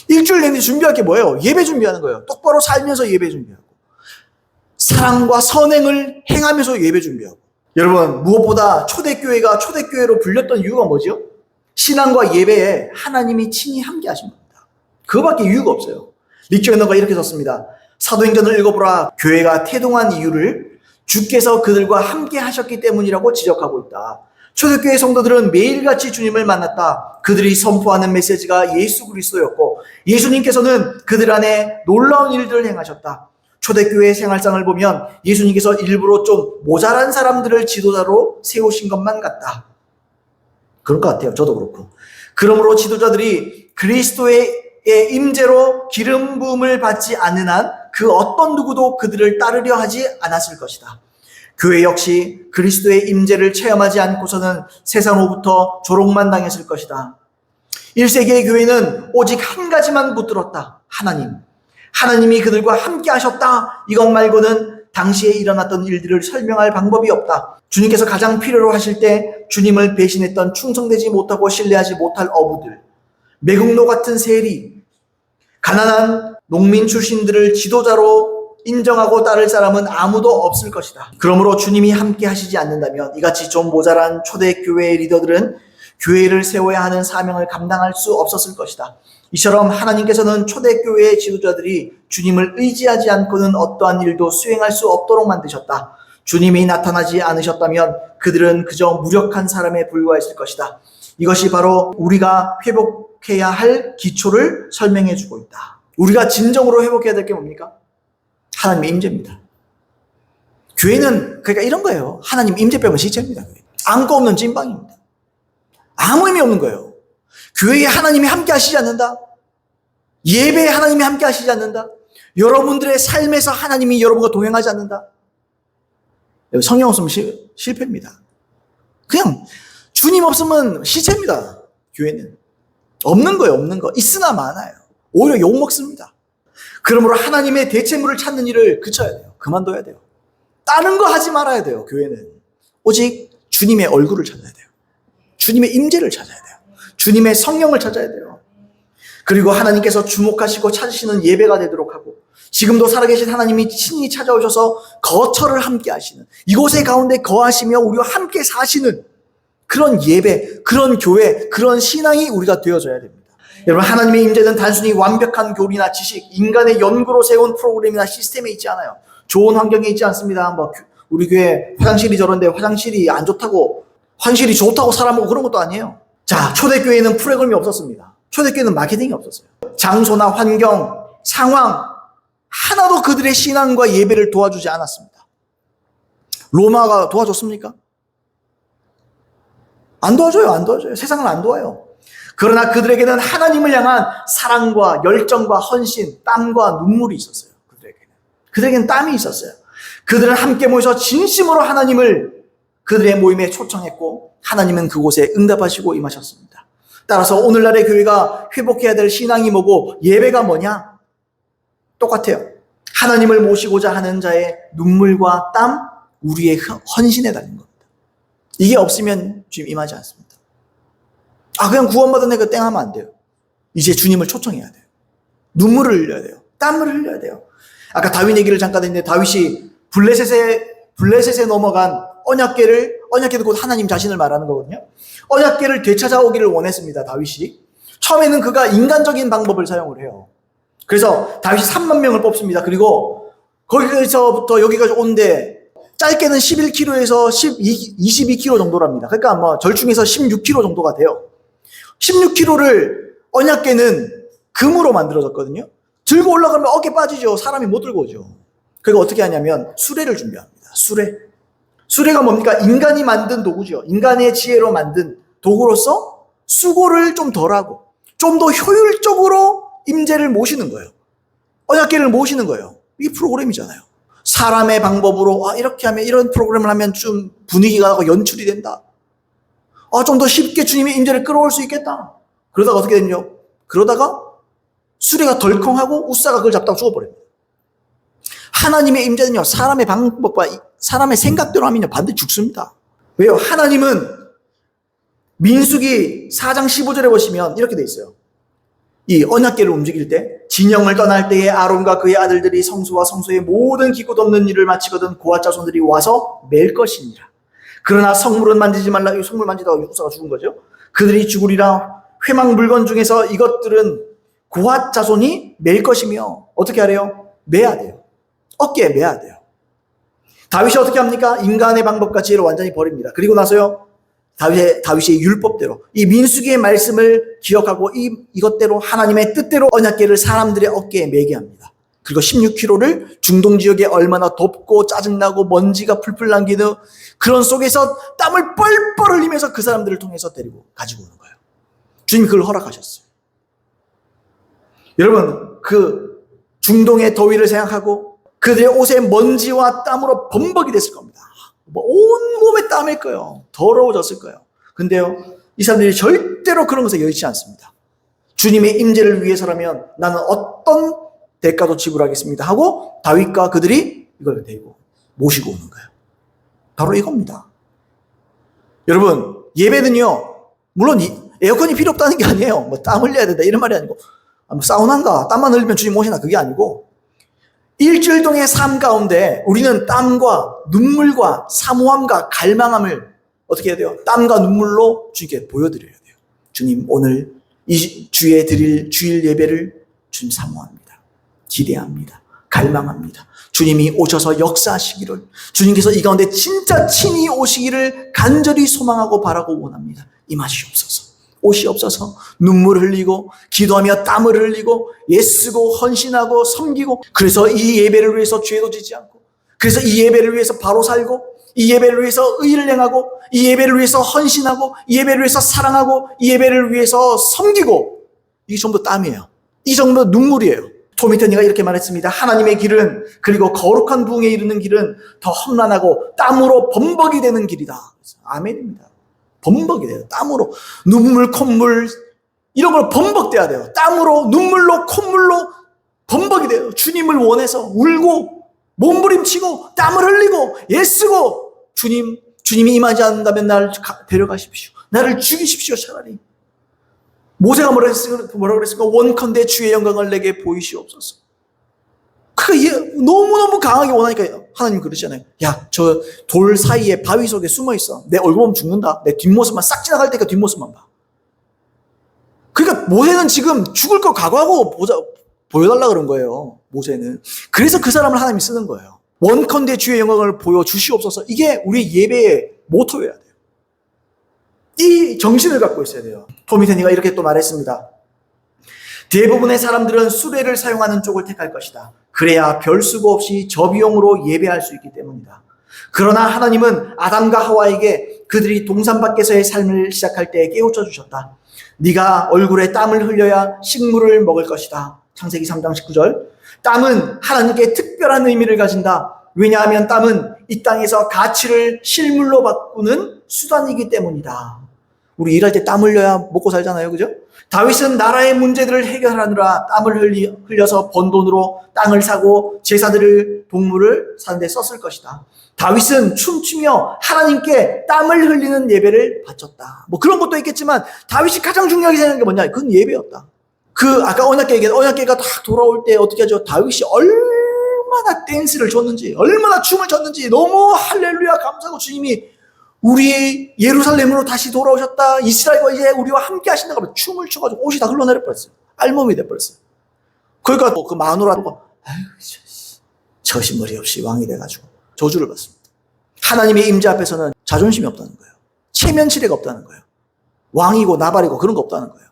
일주일 내내 준비할 게 뭐예요? 예배 준비하는 거예요. 똑바로 살면서 예배 준비하고 사랑과 선행을 행하면서 예배 준비하고. 여러분 무엇보다 초대교회가 초대교회로 불렸던 이유가 뭐죠? 신앙과 예배에 하나님이 친히 함께 하신 겁니다. 그거밖에 이유가 없어요. 릭조이너가 이렇게 썼습니다. 사도행전을 읽어보라. 교회가 태동한 이유를 주께서 그들과 함께 하셨기 때문이라고 지적하고 있다. 초대교회 성도들은 매일같이 주님을 만났다. 그들이 선포하는 메시지가 예수 그리스도였고 예수님께서는 그들 안에 놀라운 일들을 행하셨다. 초대교회의 생활상을 보면 예수님께서 일부러 좀 모자란 사람들을 지도자로 세우신 것만 같다. 그럴 것 같아요. 저도 그렇고. 그러므로 지도자들이 그리스도의 임재로 기름 부음을 받지 않는 한 그 어떤 누구도 그들을 따르려 하지 않았을 것이다. 교회 역시 그리스도의 임재를 체험하지 않고서는 세상으로부터 조롱만 당했을 것이다. 1세기의 교회는 오직 한 가지만 붙들었다. 하나님. 하나님이 그들과 함께 하셨다. 이것 말고는 당시에 일어났던 일들을 설명할 방법이 없다. 주님께서 가장 필요로 하실 때 주님을 배신했던 충성되지 못하고 신뢰하지 못할 어부들, 매국노 같은 세리, 가난한 농민 출신들을 지도자로 인정하고 따를 사람은 아무도 없을 것이다. 그러므로 주님이 함께 하시지 않는다면 이같이 좀 모자란 초대교회의 리더들은 교회를 세워야 하는 사명을 감당할 수 없었을 것이다. 이처럼 하나님께서는 초대교회의 지도자들이 주님을 의지하지 않고는 어떠한 일도 수행할 수 없도록 만드셨다. 주님이 나타나지 않으셨다면 그들은 그저 무력한 사람에 불과했을 것이다. 이것이 바로 우리가 회복해야 할 기초를 설명해 주고 있다. 우리가 진정으로 회복해야 될 게 뭡니까? 하나님의 임재입니다. 교회는 그러니까 이런 거예요. 하나님 임재 빼면 시체입니다. 안고 없는 찐빵입니다. 아무 의미 없는 거예요. 교회에 하나님이 함께 하시지 않는다. 예배에 하나님이 함께 하시지 않는다. 여러분들의 삶에서 하나님이 여러분과 동행하지 않는다. 성령 없으면 실패입니다. 그냥 주님 없으면 시체입니다. 교회는. 없는 거예요. 없는 거. 있으나 많아요. 오히려 욕먹습니다. 그러므로 하나님의 대체물을 찾는 일을 그쳐야 돼요. 그만둬야 돼요. 다른 거 하지 말아야 돼요. 교회는. 오직 주님의 얼굴을 찾아야 돼요. 주님의 임재를 찾아야 돼요. 주님의 성령을 찾아야 돼요. 그리고 하나님께서 주목하시고 찾으시는 예배가 되도록 하고 지금도 살아계신 하나님이 친히 찾아오셔서 거처를 함께 하시는 이곳의 가운데 거하시며 우리와 함께 사시는 그런 예배, 그런 교회, 그런 신앙이 우리가 되어져야 됩니다. 여러분, 하나님의 임재는 단순히 완벽한 교리나 지식, 인간의 연구로 세운 프로그램이나 시스템에 있지 않아요. 좋은 환경에 있지 않습니다. 우리 교회 화장실이 저런데 화장실이 안 좋다고, 화장실이 좋다고 사람하고 그런 것도 아니에요. 자, 초대교회는 프로그램이 없었습니다. 초대교회는 마케팅이 없었어요. 장소나 환경, 상황 하나도 그들의 신앙과 예배를 도와주지 않았습니다. 로마가 도와줬습니까? 안 도와줘요. 안 도와줘요. 세상은 안 도와요. 그러나 그들에게는 하나님을 향한 사랑과 열정과 헌신, 땀과 눈물이 있었어요. 그들에게는 땀이 있었어요. 그들은 함께 모여서 진심으로 하나님을 그들의 모임에 초청했고 하나님은 그곳에 응답하시고 임하셨습니다. 따라서 오늘날의 교회가 회복해야 될 신앙이 뭐고 예배가 뭐냐? 똑같아요. 하나님을 모시고자 하는 자의 눈물과 땀, 우리의 헌신에 달린 겁니다. 이게 없으면 주님 임하지 않습니다. 그냥 구원받은 애가 땡 하면 안 돼요. 이제 주님을 초청해야 돼요. 눈물을 흘려야 돼요. 땀을 흘려야 돼요. 아까 다윗 얘기를 잠깐 했는데 다윗이 블레셋에 넘어간 언약궤도 곧 하나님 자신을 말하는 거거든요. 언약궤를 되찾아오기를 원했습니다. 다윗이. 처음에는 그가 인간적인 방법을 사용을 해요. 그래서 다윗이 3만 명을 뽑습니다. 그리고 거기서부터 여기까지 오는데 짧게는 11km에서 22km 정도랍니다. 그러니까 절충해서 16km 정도가 돼요. 16km를 언약궤는 금으로 만들어졌거든요. 들고 올라가면 어깨 빠지죠. 사람이 못 들고 오죠. 그리고 어떻게 하냐면 수레를 준비합니다. 수레가 뭡니까? 인간이 만든 도구죠. 인간의 지혜로 만든 도구로서 수고를 좀 덜하고 좀 더 효율적으로 임재를 모시는 거예요. 언약궤를 모시는 거예요. 이게 프로그램이잖아요. 사람의 방법으로 이렇게 하면 이런 프로그램을 하면 좀 분위기가 나고 연출이 된다. 좀 더 쉽게 주님의 임재를 끌어올 수 있겠다. 그러다가 어떻게 되냐? 그러다가 수레가 덜컹하고 우사가 그걸 잡다가 죽어버립니다. 하나님의 임재는요, 사람의 방법과 사람의 생각대로 하면요, 반드시 죽습니다. 왜요? 하나님은 민수기 4장 15절에 보시면 이렇게 돼 있어요. 이 언약궤를 움직일 때 진영을 떠날 때에 아론과 그의 아들들이 성소와 성소의 모든 기구 덮는 일을 마치거든 고아 자손들이 와서 맬 것이니라. 그러나 성물은 만지지 말라. 이 성물 만지다가 우사가 죽은 거죠. 그들이 죽으리라. 회막 물건 중에서 이것들은 고핫 자손이 맬 것이며 어떻게 하래요? 매야 돼요. 어깨에 매야 돼요. 다윗이 어떻게 합니까? 인간의 방법과 지혜를 완전히 버립니다. 그리고 나서요, 다윗의 율법대로 이 민수기의 말씀을 기억하고 이것대로 하나님의 뜻대로 언약궤를 사람들의 어깨에 매게 합니다. 그리고 16km를 중동 지역에 얼마나 덥고 짜증나고 먼지가 풀풀 남기는 그런 속에서 땀을 뻘뻘 흘리면서 그 사람들을 통해서 데리고 가지고 오는 거예요. 주님이 그걸 허락하셨어요. 여러분, 그 중동의 더위를 생각하고 그들의 옷에 먼지와 땀으로 범벅이 됐을 겁니다. 온몸에 땀일 거예요. 더러워졌을 거예요. 근데요, 이 사람들이 절대로 그런 것에 여의치 않습니다. 주님의 임재를 위해서라면 나는 어떤 대가도 지불하겠습니다 하고 다윗과 그들이 이걸 데리고 모시고 오는 거예요. 바로 이겁니다. 여러분, 예배는요, 물론 에어컨이 필요 없다는 게 아니에요. 뭐 땀 흘려야 된다 이런 말이 아니고, 사우나인가 땀만 흘리면 주님 오시나 그게 아니고, 일주일 동의 삶 가운데 우리는 땀과 눈물과 사모함과 갈망함을 어떻게 해야 돼요? 땀과 눈물로 주님께 보여드려야 돼요. 주님, 오늘 이 주에 드릴 주일 예배를 주님 사모합니다. 기대합니다. 갈망합니다. 주님이 오셔서 역사하시기를, 주님께서 이 가운데 진짜 친히 오시기를 간절히 소망하고 바라고 원합니다. 임하시옵소서. 옷이 없어서 눈물 흘리고 기도하며 땀을 흘리고 애쓰고 헌신하고 섬기고, 그래서 이 예배를 위해서 죄도 지지 않고, 그래서 이 예배를 위해서 바로 살고, 이 예배를 위해서 의를 행하고, 이 예배를 위해서 헌신하고, 이 예배를 위해서 사랑하고, 이 예배를 위해서 섬기고, 이게 전부 땀이에요. 이 전부 눈물이에요. 토미터니가 이렇게 말했습니다. 하나님의 길은, 그리고 거룩한 부흥에 이르는 길은 더 험난하고 땀으로 범벅이 되는 길이다. 아멘입니다. 범벅이 돼요. 땀으로. 눈물, 콧물 이런 걸 범벅돼야 돼요. 땀으로, 눈물로, 콧물로 범벅이 돼요. 주님을 원해서 울고 몸부림치고 땀을 흘리고 애쓰고, 주님이 임하지 않는다면 나를 데려가십시오. 나를 죽이십시오. 차라리. 모세가 뭐라 그랬습니까? 원컨대 주의 영광을 내게 보이시옵소서. 너무너무 강하게 원하니까 하나님 그러시잖아요. 야, 저 돌 사이에 바위 속에 숨어 있어. 내 얼굴 보면 죽는다. 내 뒷모습만 싹 지나갈 때니까 뒷모습만 봐. 그러니까 모세는 지금 죽을 걸 각오하고 보여달라 그런 거예요. 모세는. 그래서 그 사람을 하나님이 쓰는 거예요. 원컨대 주의 영광을 보여주시옵소서. 이게 우리 예배의 모토여야 돼요. 이 정신을 갖고 있어야 돼요. 토미테니가 이렇게 또 말했습니다. 대부분의 사람들은 수레를 사용하는 쪽을 택할 것이다. 그래야 별 수고 없이 저비용으로 예배할 수 있기 때문이다. 그러나 하나님은 아담과 하와에게 그들이 동산 밖에서의 삶을 시작할 때 깨우쳐 주셨다. 네가 얼굴에 땀을 흘려야 식물을 먹을 것이다. 창세기 3장 19절. 땀은 하나님께 특별한 의미를 가진다. 왜냐하면 땀은 이 땅에서 가치를 실물로 바꾸는 수단이기 때문이다. 우리 일할 때 땀 흘려야 먹고 살잖아요. 그죠? 다윗은 나라의 문제들을 해결하느라 땀을 흘려서 번 돈으로 땅을 사고 제사들을 동물을 사는 데 썼을 것이다. 다윗은 춤추며 하나님께 땀을 흘리는 예배를 바쳤다. 뭐 그런 것도 있겠지만 다윗이 가장 중요하게 생각한 게 뭐냐? 그건 예배였다. 아까 언약궤가 딱 돌아올 때 어떻게 하죠? 다윗이 얼마나 댄스를 췄는지, 얼마나 춤을 췄는지, 너무 할렐루야 감사하고 주님이 우리 예루살렘으로 다시 돌아오셨다. 이스라엘과 이제 우리와 함께 하신다고 하면 춤을 춰가지고 옷이 다 흘러내려 버렸어요. 알몸이 돼버렸어요. 그러니까 그 마누라가 저신머리 없이 왕이 돼가지고 저주를 받습니다. 하나님의 임재 앞에서는 자존심이 없다는 거예요. 체면치레가 없다는 거예요. 왕이고 나발이고 그런 거 없다는 거예요.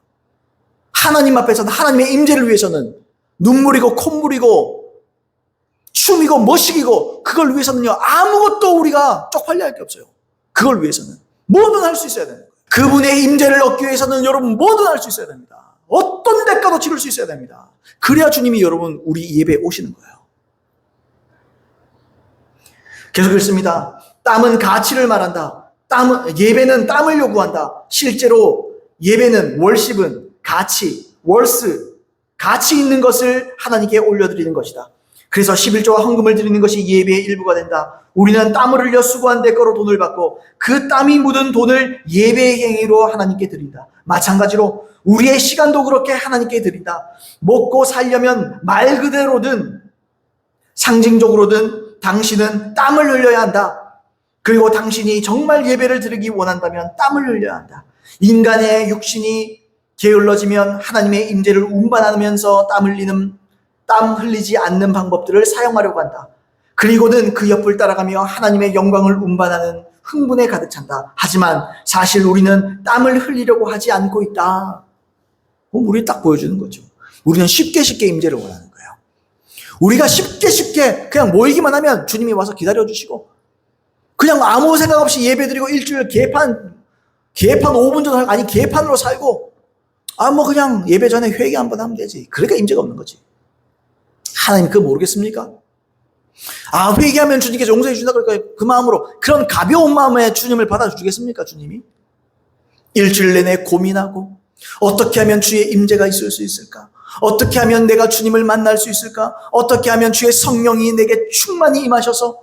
하나님 앞에서는, 하나님의 임재를 위해서는 눈물이고 콧물이고 춤이고 머시기고, 그걸 위해서는요 아무것도 우리가 쪽팔려 할 게 없어요. 그걸 위해서는 뭐든 할 수 있어야 됩니다. 그분의 임재를 얻기 위해서는 여러분 뭐든 할 수 있어야 됩니다. 어떤 대가도 치를 수 있어야 됩니다. 그래야 주님이 여러분 우리 예배에 오시는 거예요. 계속 읽습니다. 땀은 가치를 말한다. 예배는 땀을 요구한다. 실제로 예배는, 월십은 가치, 월스, 가치 있는 것을 하나님께 올려드리는 것이다. 그래서 11조와 헌금을 드리는 것이 예배의 일부가 된다. 우리는 땀을 흘려 수고한 대가로 돈을 받고 그 땀이 묻은 돈을 예배의 행위로 하나님께 드린다. 마찬가지로 우리의 시간도 그렇게 하나님께 드린다. 먹고 살려면 말 그대로든 상징적으로든 당신은 땀을 흘려야 한다. 그리고 당신이 정말 예배를 드리기 원한다면 땀을 흘려야 한다. 인간의 육신이 게을러지면 하나님의 임재를 운반하면서 땀 흘리지 않는 방법들을 사용하려고 한다. 그리고는 그 옆을 따라가며 하나님의 영광을 운반하는 흥분에 가득 찬다. 하지만 사실 우리는 땀을 흘리려고 하지 않고 있다. 우리 딱 보여주는 거죠. 우리는 쉽게 임재를 원하는 거예요. 우리가 쉽게 그냥 모이기만 하면 주님이 와서 기다려주시고, 그냥 아무 생각 없이 예배드리고 일주일 개판 5분 전에, 아니 개판으로 살고, 그냥 예배 전에 회개 한번 하면 되지. 그러니까 임재가 없는 거지. 하나님 그거 모르겠습니까? 회개하면 주님께서 용서해 주신다 그러니까 그 마음으로, 그런 가벼운 마음에 주님을 받아주겠습니까? 주님이 일주일 내내 고민하고 어떻게 하면 주의 임재가 있을 수 있을까? 어떻게 하면 내가 주님을 만날 수 있을까? 어떻게 하면 주의 성령이 내게 충만히 임하셔서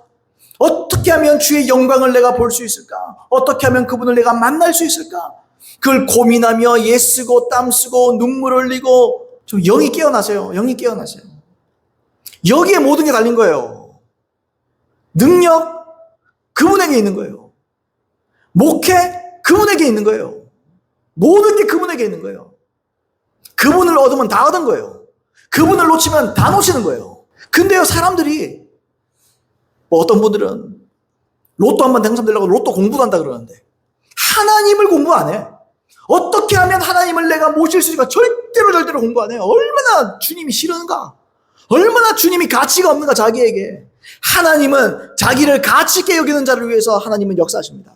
어떻게 하면 주의 영광을 내가 볼 수 있을까? 어떻게 하면 그분을 내가 만날 수 있을까? 그걸 고민하며 애쓰고 땀 쓰고 눈물 흘리고, 좀 영이 깨어나세요. 영이 깨어나세요. 여기에 모든 게 달린 거예요. 능력, 그분에게 있는 거예요. 목회, 그분에게 있는 거예요. 모든 게 그분에게 있는 거예요. 그분을 얻으면 다 얻은 거예요. 그분을 놓치면 다 놓치는 거예요. 근데요, 사람들이, 어떤 분들은 로또 한번 당첨되려고 로또 공부도 한다 그러는데, 하나님을 공부 안 해. 어떻게 하면 하나님을 내가 모실 수 있을까? 절대로 공부 안 해요. 얼마나 주님이 싫은가? 얼마나 주님이 가치가 없는가, 자기에게. 하나님은 자기를 가치 있게 여기는 자를 위해서 하나님은 역사하십니다.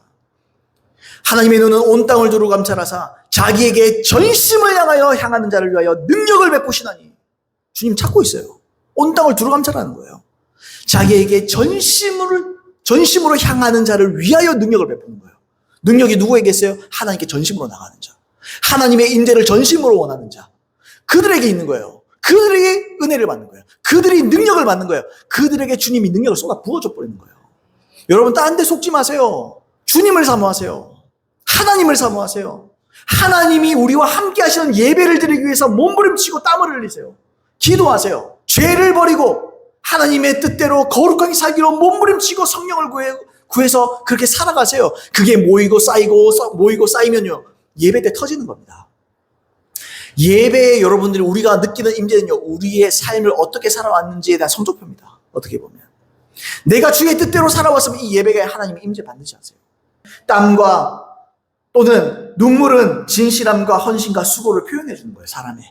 하나님의 눈은 온 땅을 두루 감찰하사 자기에게 전심을 향하는 자를 위하여 능력을 베푸시나니. 주님 찾고 있어요. 온 땅을 두루 감찰하는 거예요. 자기에게 전심으로 향하는 자를 위하여 능력을 베푸는 거예요. 능력이 누구에게 있어요? 하나님께 전심으로 나가는 자. 하나님의 임재를 전심으로 원하는 자. 그들에게 있는 거예요. 그들에게 은혜를 받는 거예요. 그들이 능력을 받는 거예요. 그들에게 주님이 능력을 쏟아 부어줘 버리는 거예요. 여러분, 딴 데 속지 마세요. 주님을 사모하세요. 하나님을 사모하세요. 하나님이 우리와 함께 하시는 예배를 드리기 위해서 몸부림치고 땀을 흘리세요. 기도하세요. 죄를 버리고 하나님의 뜻대로 거룩하게 살기로 몸부림치고 성령을 구해서 그렇게 살아가세요. 그게 모이고 쌓이면요, 예배 때 터지는 겁니다. 예배에 여러분들이 우리가 느끼는 임재는요, 우리의 삶을 어떻게 살아왔는지에 대한 성적표입니다. 어떻게 보면 내가 주의 뜻대로 살아왔으면 이 예배가 하나님의 임재 반드시 하세요. 땀과 또는 눈물은 진실함과 헌신과 수고를 표현해 주는 거예요. 사람의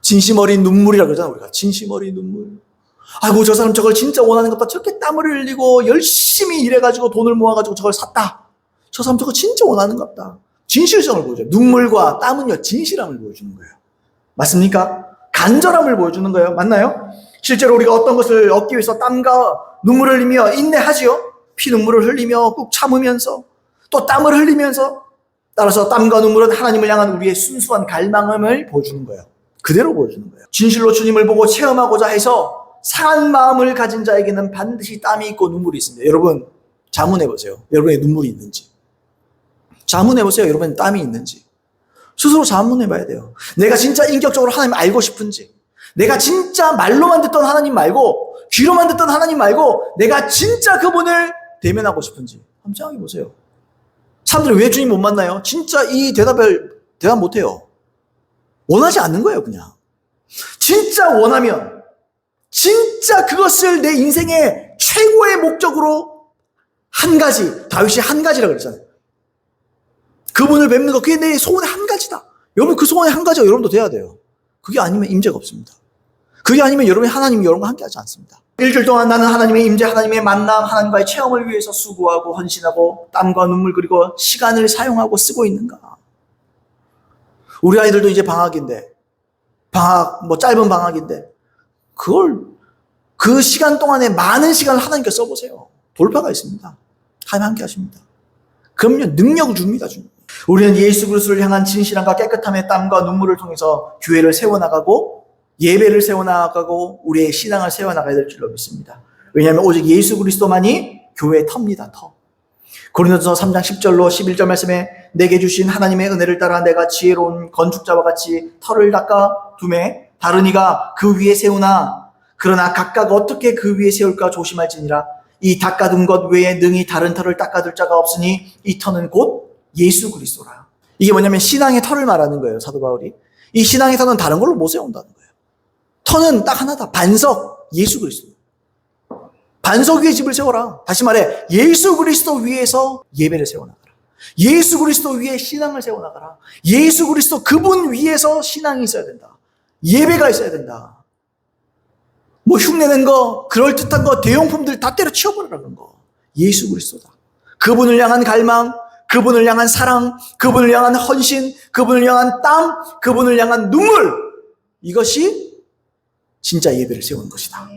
진심 어린 눈물이라고 그러잖아요. 우리가 진심 어린 눈물. 아이고, 저 사람 저걸 진짜 원하는 것보다 저렇게 땀을 흘리고 열심히 일해가지고 돈을 모아가지고 저걸 샀다. 저 사람 저거 진짜 원하는 것 같다. 진실성을 보여줘요. 눈물과 땀은요, 진실함을 보여주는 거예요. 맞습니까? 간절함을 보여주는 거예요. 맞나요? 실제로 우리가 어떤 것을 얻기 위해서 땀과 눈물을 흘리며 인내하지요. 피눈물을 흘리며 꾹 참으면서 또 땀을 흘리면서, 따라서 땀과 눈물은 하나님을 향한 우리의 순수한 갈망을 보여주는 거예요. 그대로 보여주는 거예요. 진실로 주님을 보고 체험하고자 해서 상한 마음을 가진 자에게는 반드시 땀이 있고 눈물이 있습니다. 여러분, 자문해보세요. 여러분의 눈물이 있는지. 자문해보세요. 여러분의 땀이 있는지. 스스로 자문해봐야 돼요. 내가 진짜 인격적으로 하나님 알고 싶은지, 내가 진짜 말로만 듣던 하나님 말고, 귀로만 듣던 하나님 말고, 내가 진짜 그분을 대면하고 싶은지 한번 생각해보세요. 사람들이 왜 주님 못 만나요? 진짜 이 대답 못해요. 원하지 않는 거예요, 그냥. 진짜 원하면, 진짜 그것을 내 인생의 최고의 목적으로 한 가지, 다윗이 한 가지라고 그랬잖아요. 그분을 뵙는 거, 그게 내 소원의 한 가지다. 여러분, 그 소원의 한 가지가 여러분도 돼야 돼요. 그게 아니면 임재가 없습니다. 그게 아니면 여러분이 하나님이 여러분과 함께 하지 않습니다. 일주일 동안 나는 하나님의 임재, 하나님의 만남, 하나님과의 체험을 위해서 수고하고 헌신하고 땀과 눈물 그리고 시간을 사용하고 쓰고 있는가? 우리 아이들도 이제 방학인데, 짧은 방학인데, 그 시간 동안에 많은 시간을 하나님께 써보세요. 돌파가 있습니다. 하나님 함께 하십니다. 그럼요, 능력을 줍니다, 주님. 우리는 예수 그리스도를 향한 진실함과 깨끗함의 땀과 눈물을 통해서 교회를 세워나가고 예배를 세워나가고 우리의 신앙을 세워나가야 될 줄로 믿습니다. 왜냐하면 오직 예수 그리스도만이 교회의 터입니다. 터. 고린도전서 3장 10절로 11절 말씀에 내게 주신 하나님의 은혜를 따라 내가 지혜로운 건축자와 같이 터를 닦아 두매 다른 이가 그 위에 세우나 그러나 각각 어떻게 그 위에 세울까 조심할지니라. 이 닦아둔 것 외에 능히 다른 터를 닦아둘 자가 없으니 이 터는 곧 예수 그리스도라. 이게 뭐냐면 신앙의 터를 말하는 거예요, 사도 바울이. 이 신앙의 터는 다른 걸로 못 세운다는 거예요. 터는 딱 하나다. 반석, 예수 그리스도. 반석 위에 집을 세워라. 다시 말해, 예수 그리스도 위에서 예배를 세워나가라. 예수 그리스도 위에 신앙을 세워나가라. 예수 그리스도 그분 위에서 신앙이 있어야 된다. 예배가 있어야 된다. 뭐 흉내낸 거, 그럴듯한 거, 대용품들 다 때려치워버리라 그런 거. 예수 그리스도다. 그분을 향한 갈망, 그분을 향한 사랑, 그분을 향한 헌신, 그분을 향한 땀, 그분을 향한 눈물. 이것이 진짜 예배를 세우는 것이다.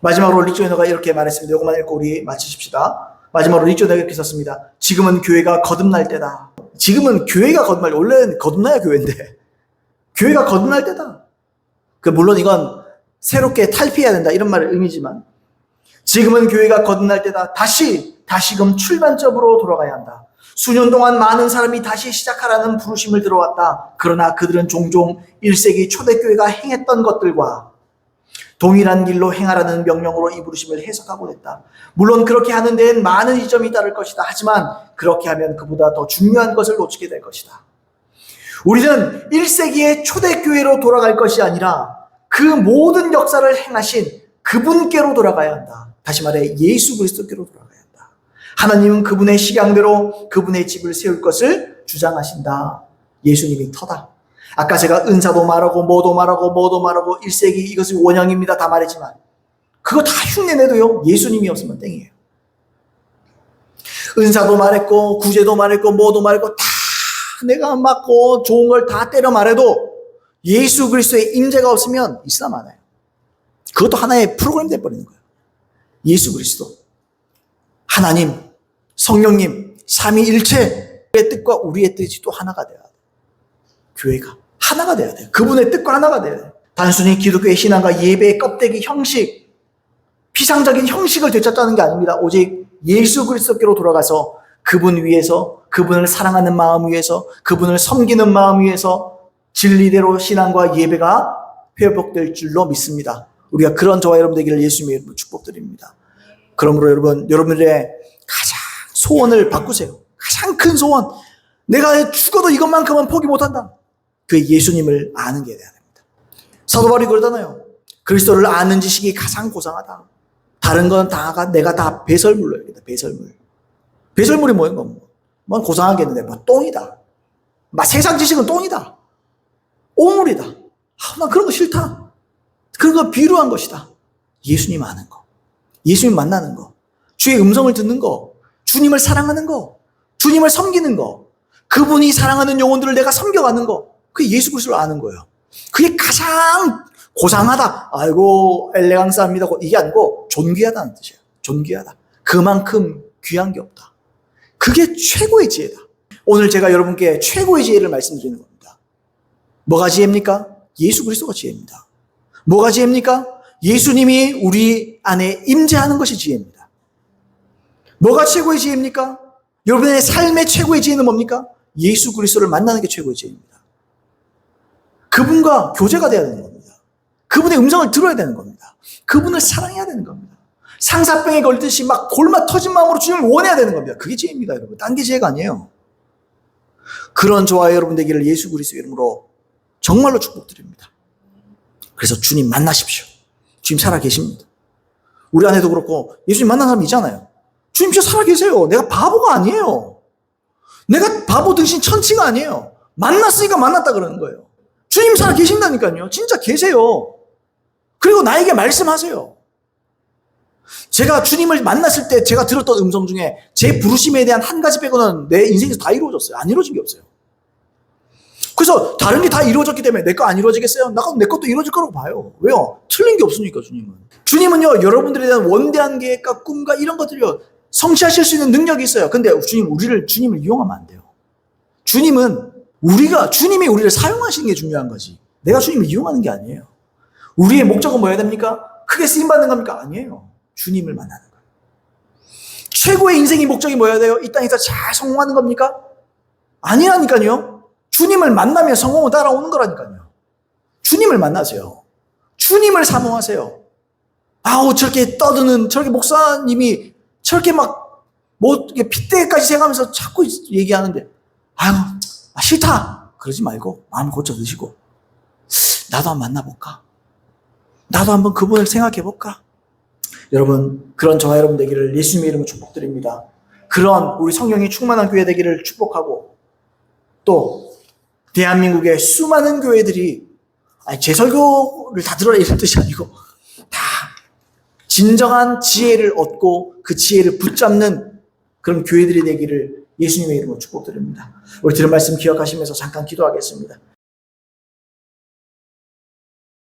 마지막으로 릭조이너가 이렇게 말했습니다. 이것만 읽고 우리 마치십시다. 마지막으로 릭조이너가 이렇게 썼습니다. 지금은 교회가 거듭날 때다. 지금은 교회가 거듭날 때, 원래는 거듭나야 교회인데 교회가 거듭날 때다. 물론 이건 새롭게 탈피해야 된다 이런 말의 의미지만 지금은 교회가 거듭날 때다. 다시금 출발점으로 돌아가야 한다. 수년 동안 많은 사람이 다시 시작하라는 부르심을 들어왔다. 그러나 그들은 종종 1세기 초대교회가 행했던 것들과 동일한 길로 행하라는 명령으로 이 부르심을 해석하고 있다. 물론 그렇게 하는 데엔 많은 이점이 따를 것이다. 하지만 그렇게 하면 그보다 더 중요한 것을 놓치게 될 것이다. 우리는 1세기의 초대교회로 돌아갈 것이 아니라 그 모든 역사를 행하신 그분께로 돌아가야 한다. 다시 말해 예수 그리스도께로 돌아가야 한다. 하나님은 그분의 식양대로 그분의 집을 세울 것을 주장하신다. 예수님이 터다. 아까 제가 은사도 말하고 뭐도 말하고 1세기 이것이 원형입니다 다 말했지만 그거 다 흉내내도요 예수님이 없으면 땡이에요. 은사도 말했고 구제도 말했고 뭐도 말했고 다 내가 맞고 좋은 걸 다 때려 말해도 예수 그리스도의 임재가 없으면 이슬람 안 해요. 그것도 하나의 프로그램 돼버리는 거예요. 예수 그리스도, 하나님, 성령님, 삼위일체의 뜻과 우리의 뜻이 또 하나가 돼야 돼요. 교회가 하나가 돼야 돼요. 그분의 뜻과 하나가 돼야 돼요. 단순히 기독교의 신앙과 예배의 껍데기 형식, 피상적인 형식을 되찾자는 게 아닙니다. 오직 예수 그리스도께로 돌아가서 그분 위에서, 그분을 사랑하는 마음 위에서, 그분을 섬기는 마음 위에서 진리대로 신앙과 예배가 회복될 줄로 믿습니다. 우리가 그런 저와 여러분 되기를 예수님의 이름으로 축복드립니다. 그러므로 여러분들의 가장 소원을 바꾸세요. 가장 큰 소원. 내가 죽어도 이것만큼은 포기 못한다. 그 예수님을 아는 게 돼야 됩니다. 사도 바울이 그러잖아요. 그리스도를 아는 지식이 가장 고상하다. 다른 건 다가 내가 다 배설물로 해야겠다. 배설물. 배설물이 뭐예요? 뭐 고상하겠는데 뭐 똥이다. 세상 지식은 똥이다. 오물이다. 난 그런 거 싫다. 그런 거 비루한 것이다. 예수님 아는 거. 예수님 만나는 거. 주의 음성을 듣는 거. 주님을 사랑하는 거. 주님을 섬기는 거. 그분이 사랑하는 영혼들을 내가 섬겨가는 거. 그게 예수 그리스도를 아는 거예요. 그게 가장 고상하다. 아이고 엘레강스합니다. 이게 아니고 존귀하다는 뜻이에요. 존귀하다. 그만큼 귀한 게 없다. 그게 최고의 지혜다. 오늘 제가 여러분께 최고의 지혜를 말씀드리는 겁니다. 뭐가 지혜입니까? 예수 그리스도가 지혜입니다. 뭐가 지혜입니까? 예수님이 우리 안에 임재하는 것이 지혜입니다. 뭐가 최고의 지혜입니까? 여러분의 삶의 최고의 지혜는 뭡니까? 예수 그리스도를 만나는 게 최고의 지혜입니다. 그분과 교제가 돼야 되는 겁니다. 그분의 음성을 들어야 되는 겁니다. 그분을 사랑해야 되는 겁니다. 상사병에 걸리듯이 막 골마 터진 마음으로 주님을 원해야 되는 겁니다. 그게 지혜입니다, 여러분. 딴 게 지혜가 아니에요. 그런 저와 여러분 되기를 예수 그리스도 이름으로 정말로 축복드립니다. 그래서 주님 만나십시오. 주님 살아계십니다. 우리 안에도 그렇고 예수님 만난 사람 있잖아요. 주님 진짜 살아계세요. 내가 바보가 아니에요. 내가 바보 등신 천치가 아니에요. 만났으니까 만났다 그러는 거예요. 주님 살아계신다니까요. 진짜 계세요. 그리고 나에게 말씀하세요. 제가 주님을 만났을 때 제가 들었던 음성 중에 제 부르심에 대한 한 가지 빼고는 내 인생에서 다 이루어졌어요. 안 이루어진 게 없어요. 그래서 다른 게 다 이루어졌기 때문에 내 거 안 이루어지겠어요? 내 것도 이루어질 거라고 봐요. 왜요? 틀린 게 없으니까 주님은. 주님은요, 여러분들에 대한 원대한 계획과 꿈과 이런 것들이요, 성취하실 수 있는 능력이 있어요. 근데 주님을 이용하면 안 돼요. 주님이 우리를 사용하시는 게 중요한 거지. 내가 주님을 이용하는 게 아니에요. 우리의 목적은 뭐여야 됩니까? 크게 쓰임받는 겁니까? 아니에요. 주님을 만나는 거예요. 최고의 인생의 목적이 뭐여야 돼요? 이 땅에서 잘 성공하는 겁니까? 아니라니까요. 주님을 만나면 성공은 따라오는 거라니까요. 주님을 만나세요. 주님을 사모하세요. 저렇게 떠드는, 저렇게 목사님이 저렇게 핏대까지 세가면서 자꾸 얘기하는데, 싫다! 그러지 말고 마음 고쳐 드시고 나도 한번 만나볼까? 나도 한번 그분을 생각해볼까? 여러분, 그런 저와 여러분 되기를 예수님의 이름으로 축복드립니다. 그런 우리 성령이 충만한 교회 되기를 축복하고, 또 대한민국의 수많은 교회들이 제 설교를 다 들어라 이런 뜻이 아니고 다 진정한 지혜를 얻고 그 지혜를 붙잡는 그런 교회들이 되기를 예수님의 이름으로 축복드립니다. 우리 들은 말씀 기억하시면서 잠깐 기도하겠습니다.